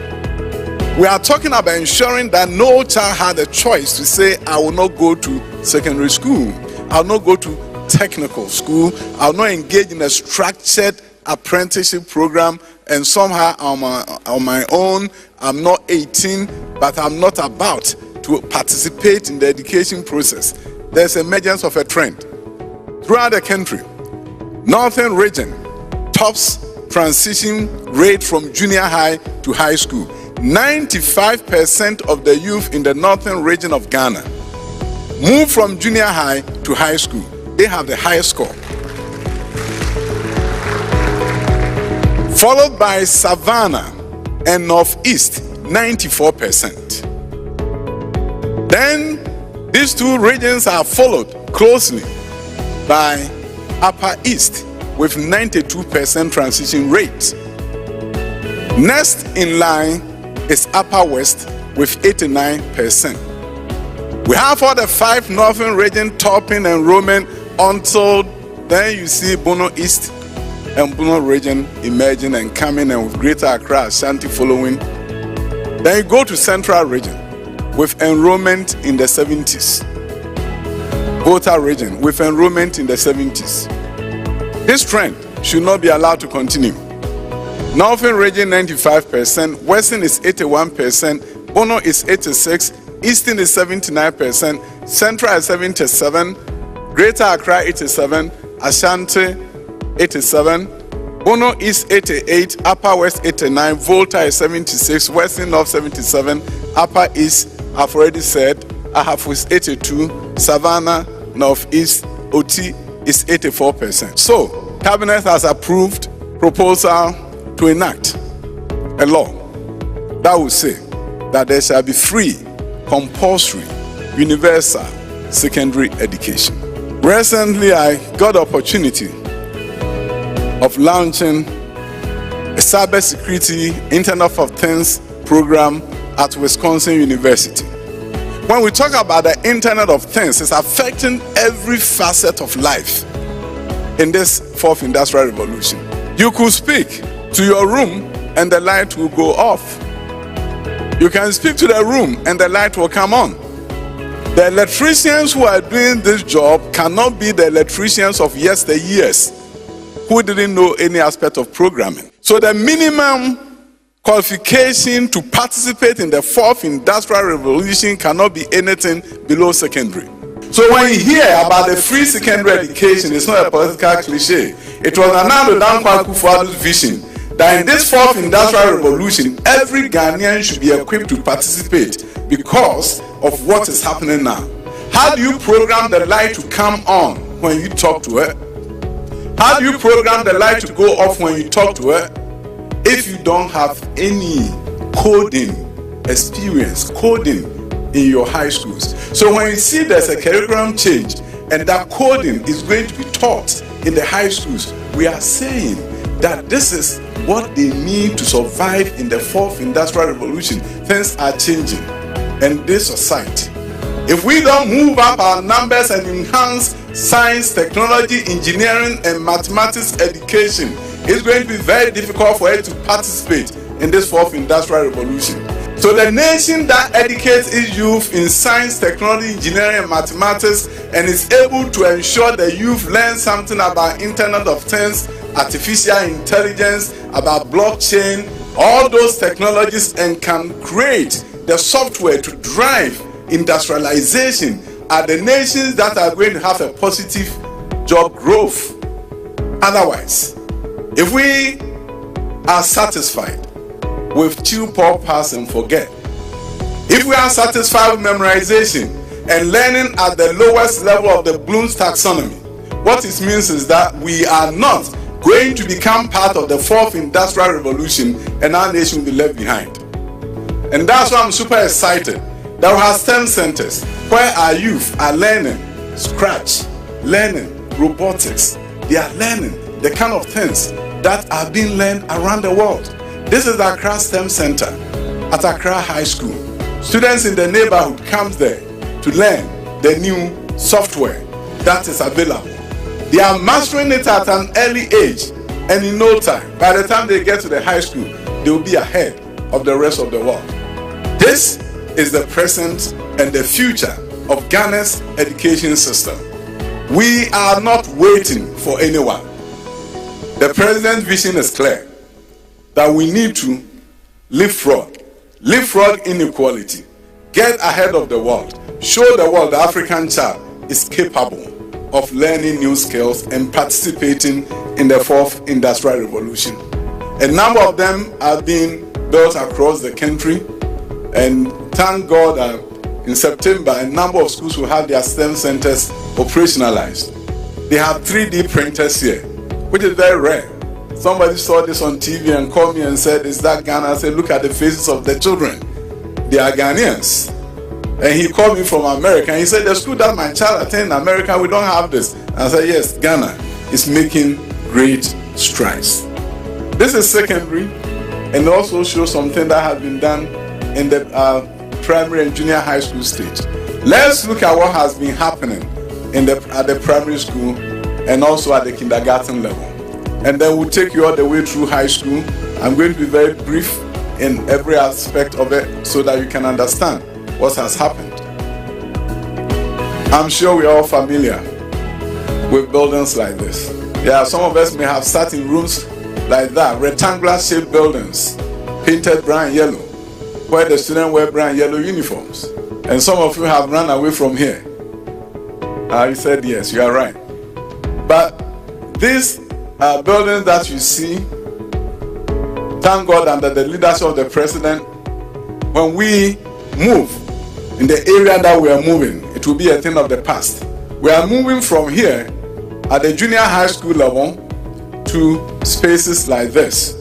we are talking about ensuring that no child had a choice to say, I will not go to secondary school, I will not go to technical school, I will not engage in a structured apprenticeship program, and somehow on my own, I'm not 18, but I'm not about to participate in the education process. There's emergence of a trend. Throughout the country, Northern region tops transition rate from junior high to high school. 95% of the youth in the Northern region of Ghana move from junior high to high school. They have the highest score. Followed by Savannah and Northeast, 94%. Then these two regions are followed closely by Upper East with 92% transition rate. Next in line is Upper West with 89%. We have all the 5 Northern region topping enrollment until then you see Bono East and Bono region emerging and coming, and with Greater Accra, Ashanti following. Then you go to Central region with enrollment in the 70s. Volta region with enrollment in the 70s. This trend should not be allowed to continue. Northern region 95%, Western is 81%, Bono is 86%, Eastern is 79%, Central is 77%, Greater Accra 87%, Ashanti 87%, Bono East 88%, Upper West 89%, Volta is 76%, Western North 77%, Upper East, I've already said, Ahafo is 82%, Savannah, Northeast, OT is 84%. So, Cabinet has approved proposal to enact a law that will say that there shall be free, compulsory, universal secondary education. Recently, I got the opportunity of launching a cybersecurity Internet of Things program at Wisconsin University. When we talk about the Internet of Things, it's affecting every facet of life in this 4th Industrial Revolution. You could speak to your room and the light will go off. You can speak to the room and the light will come on. The electricians who are doing this job cannot be the electricians of yesteryears who didn't know any aspect of programming. So the minimum qualification to participate in the 4th Industrial Revolution cannot be anything below secondary. So when you hear about the free secondary education, it's not a political cliche. It was Nana Dankwa Akufo-Addo's vision that in this 4th Industrial Revolution, every Ghanaian should be equipped to participate because of what is happening now. How do you program the light to come on when you talk to her? How do you program the light to go off when you talk to her if you don't have any coding experience, coding in your high schools? So when you see there's a curriculum change and that coding is going to be taught in the high schools, we are saying that this is what they need to survive in the 4th Industrial Revolution. Things are changing in this society. If we don't move up our numbers and enhance science, technology, engineering, and mathematics education, it's going to be very difficult for it to participate in this 4th Industrial Revolution. So the nation that educates its youth in science, technology, engineering, and mathematics, and is able to ensure the youth learn something about Internet of Things, artificial intelligence, about blockchain, all those technologies, and can create the software to drive industrialization, are the nations that are going to have a positive job growth. Otherwise, if we are satisfied with chew, pour, pass, and forget, if we are satisfied with memorization and learning at the lowest level of the Bloom's taxonomy, what it means is that we are not going to become part of the 4th Industrial Revolution and our nation will be left behind. And that's why I'm super excited that we have STEM centers where our youth are learning Scratch, learning robotics. They are learning the kind of things that are being learned around the world. This is the Accra STEM Center at Accra High School. Students in the neighborhood come there to learn the new software that is available. They are mastering it at an early age, and in no time, by the time they get to the high school, they will be ahead of the rest of the world. This is the present and the future of Ghana's education system. We are not waiting for anyone. The president's vision is clear, that we need to leapfrog inequality, get ahead of the world, show the world the African child is capable of learning new skills and participating in the fourth industrial revolution. A number of them are being built across the country, and thank God in September a number of schools will have their STEM centers operationalized. They have 3D printers here, which is very rare. Somebody saw this on TV and called me and said, "Is that Ghana?" I said, "Look at the faces of the children. They are Ghanaians." And he called me from America and he said, "The school that my child attends in America, we don't have this." And I said, "Yes, Ghana is making great strides." This is secondary, and also shows something that has been done in the primary and junior high school stage. Let's look at what has been happening at the primary school and also at the kindergarten level. And then we'll take you all the way through high school. I'm going to be very brief in every aspect of it so that you can understand what has happened. I'm sure we're all familiar with buildings like this. Yeah, some of us may have sat in rooms like that, rectangular shaped buildings, painted brown and yellow, where the students wear brown and yellow uniforms. And some of you have run away from here. You said yes, you are right. But these buildings that you see, thank God, under the leadership of the president, when we move in the area that we are moving, it will be a thing of the past. We are moving from here at the junior high school level to spaces like this.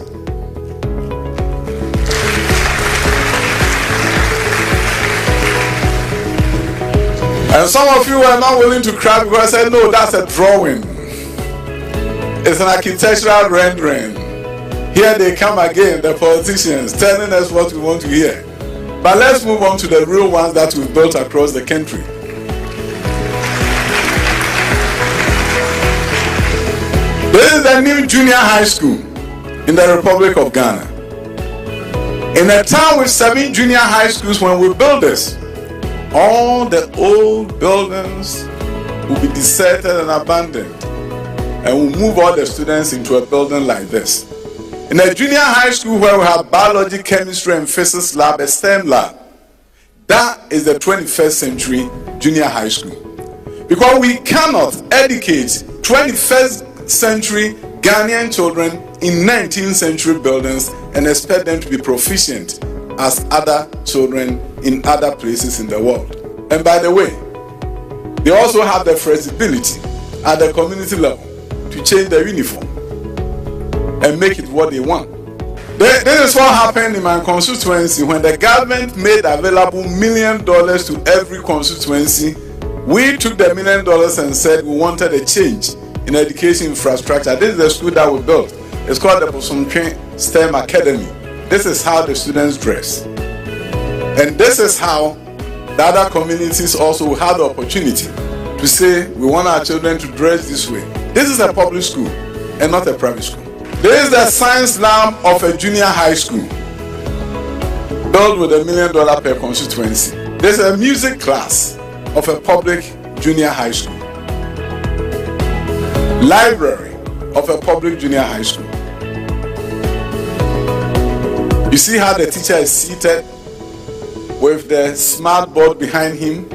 And some of you are not willing to cry because I said, "No, that's a drawing. It's an architectural rendering." Here they come again, the politicians, telling us what we want to hear. But let's move on to the real ones that we've built across the country. This is the new junior high school in the Republic of Ghana. In a town with 7 junior high schools, when we build this, all the old buildings will be deserted and abandoned, and we'll move all the students into a building like this. In a junior high school where we have biology, chemistry, and physics lab, a STEM lab, that is the 21st century junior high school. Because we cannot educate 21st century Ghanaian children in 19th century buildings and expect them to be proficient as other children in other places in the world. And by the way, they also have the flexibility at the community level to change their uniform and make it what they want. This is what happened in my constituency when the government made available $1 million to every constituency. We took the $1 million and said we wanted a change in education infrastructure. This is the school that we built. It's called the Bosomtwe STEM Academy. This is how the students dress. And this is how the other communities also have the opportunity to say we want our children to dress this way. This is a public school and not a private school. This is the science lab of a junior high school built with $1 million per constituency. This is a music class of a public junior high school. Library of a public junior high school. You see how the teacher is seated with the smart board behind him,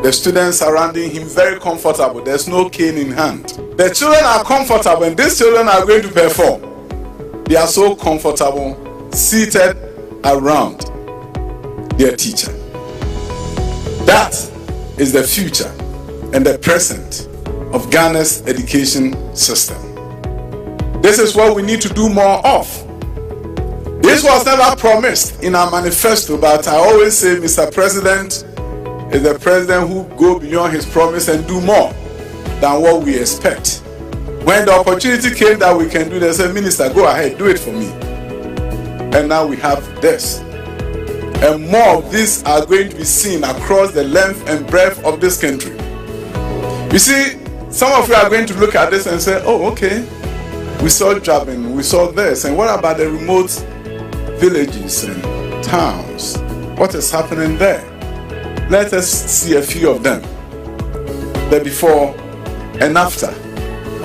the students surrounding him, very comfortable. There's no cane in hand. The children are comfortable, and these children are going to perform. They are so comfortable, seated around their teacher. That is the future and the present of Ghana's education system. This is what we need to do more of. This was never promised in our manifesto, but I always say, Mr. President, is the president who go beyond his promise and do more than what we expect. When the opportunity came that we can do, they said, Minister, go ahead, do it for me. And now we have this. And more of these are going to be seen across the length and breadth of this country. You see, some of you are going to look at this and say, oh, okay, we saw jobbing, we saw this, and what about the remote villages and towns? What is happening there? Let us see a few of them. The before and after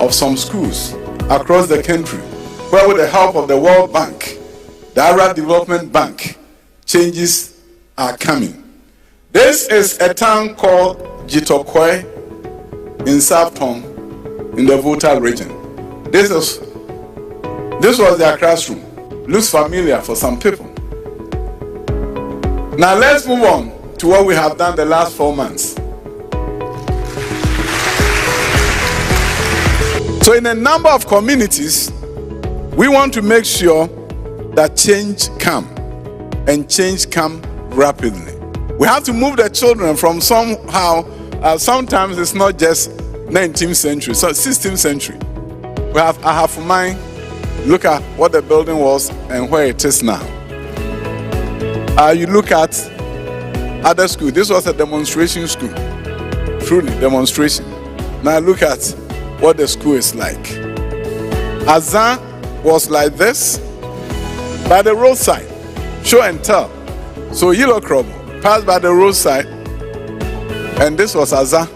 of some schools across the country, where with the help of the World Bank, the Arab Development Bank, changes are coming. This is a town called Jitokwe in Saptong in the Volta region. This was their classroom. Looks familiar for some people. Now let's move on to what we have done the last 4 months. So in a number of communities, we want to make sure that change come, and change come rapidly. We have to move the children from somehow, sometimes it's not just 19th century, so 16th century. We have Ahafumai, look at what the building was and where it is now. You look at other school, this was a demonstration school, truly demonstration. Now look at what the school is like. Azan was like this, by the roadside, show and tell. So Yellow Crop passed by the roadside, and this was Azan.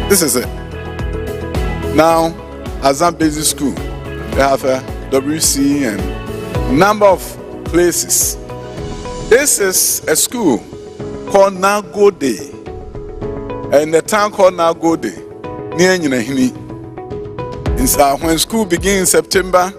This is it. Now, Azan Basic School, they have a WC and number of places. This is a school called Nagode, and the town called Nagode, near Nyinahini. When school begins in September,